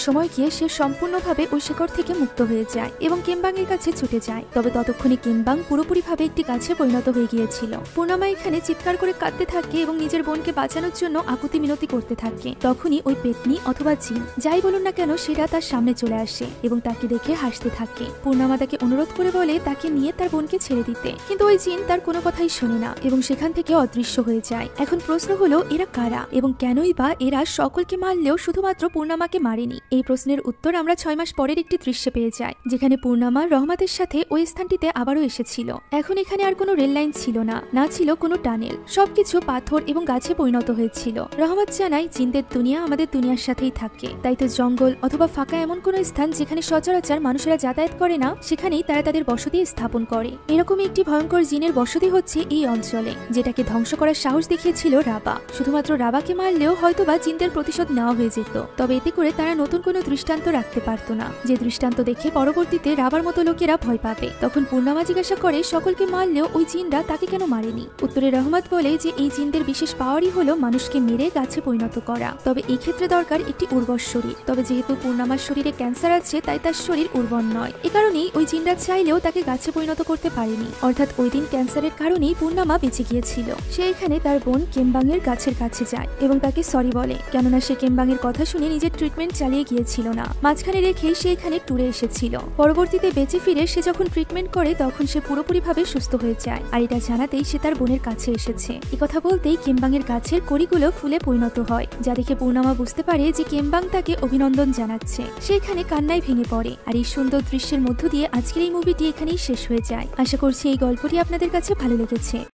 সময় গিয়ে সে সম্পূর্ণভাবে ওই শেকড় থেকে মুক্ত হয়ে যায় এবং কিমবাংয়ের কাছে ছুটে যায়। তবে ততক্ষণে কিমবাং পুরোপুরিভাবে একটি গাছে পরিণত হয়ে গিয়েছিল। পূর্ণিমা এখানে চিৎকার করে কাঁদতে থাকে এবং নিজের বোনকে বাঁচানোর জন্য আকুতি মিনতি করতে থাকে। তখনই ওই পেতনি অথবা জিন যাই বলুন না কেন সেটা তার সামনে চলে আসে এবং তাকে দেখে হাসতে থাকে। পূর্ণিমা তাকে অনুরোধ করে বলে তাকে নিয়ে তার বোনকে ছেড়ে দিতে, কিন্তু ওই জিন তার কোনো কথাই শোনে না এবং সেখান থেকে অদৃশ্য হয়ে যায়। এখন প্রশ্ন হলো এরা কারা এবং কেনই বা এরা সকলকে মারলেও শুধুমাত্র পূর্ণিমাকে মারেনি? এই প্রশ্নের উত্তর আমরা 6 মাস পরের একটি দৃশ্যে পেয়ে যাই, যেখানে পূর্ণিমা রহমতের সাথে ওই স্থানটিতে আবারও এসেছিল। এখন এখানে আর কোনো রেল লাইন ছিল না, না ছিল কোনো টানেল, সবকিছু পাথর এবং গাছে পরিণত হয়েছিল। রহমত জানায় জিনদের দুনিয়া আমাদের দুনিয়ার সাথেই থাকে, তাই তো জঙ্গল অথবা ফাঁকা এমন কোনো স্থান যেখানে সচরাচর মানুষেরা যাতায়াত করে না সেখানেই তারা তাদের বসতি স্থাপন করে। এরকমই একটি ভয়ঙ্কর জিনের বসতি হচ্ছে এই অঞ্চলে, যেটাকে ধ্বংস করার সাহস দেখিয়েছিল রাবা। শুধুমাত্র রাবাকে মারলেও হয়তোবা জিনদের প্রতিশোধ নেওয়া হয়ে যেত, তবে এতে করে তারা নতুন কোনো দৃষ্টান্ত রাখতে পারত না, যে দৃষ্টান্ত দেখে পরবর্তীতে রাবার মতো লোকেরা ভয় পাবে। তখন পূর্ণিমা জিজ্ঞাসা করে সকলকে মারলেও ওই জিনরা তাকে কেন মারেনি? উত্তরে রহমত বলে যে এই জিনদের বিশেষ পাওয়ারই হলো মানুষকে মেরে গাছে পরিণত করা, তবে এই ক্ষেত্রে দরকার একটি উর্বর শরীর। তবে যেহেতু পূর্ণিমার শরীরে ক্যান্সার আছে তাই তার শরীর উর্বর নয়, এ কারণেই ওই জিনরা চাইলেও তাকে গাছে পরিণত করতে পারেনি। অর্থাৎ ওই দিন ক্যান্সারের কারণেই পূর্ণিমা বেঁচে গিয়েছিল। সে এখানে তার বোন কিমবাংয়ের গাছের কাছে যায় এবং তাকে সরি বলে, কেননা সে কিমবাংয়ের কথা শুনে নিজের ট্রিটমেন্ট চালিয়ে গিয়েছিল না, মাঝখানে রেখেই সে এখানে ট্যুরে এসেছিল। পরবর্তীতে বেঁচে ফিরে সে যখন ট্রিটমেন্ট করে তখন সে পুরোপুরিভাবে সুস্থ হয়ে যায়, আর এটা জানাতেই সে তার বোনের কাছে এসেছে। এই কথা বলতেই কিমবাংয়ের গাছের কড়িগুলো ফুলে পরিণত হয়, যা দেখে পূর্ণিমা বুঝতে পারে যে কিমবাং তাকে অভিনন্দন জানাচ্ছে। সে এখানে কান্নায় ভেঙে পড়ে। আর এই সুন্দর দৃশ্যের মধ্য দিয়ে আজকের এই মুভিটি এখানেই শেষ হয়ে যায়। আশা করছি এই গল্পটি আপনাদের কাছে ভালো লেগেছে।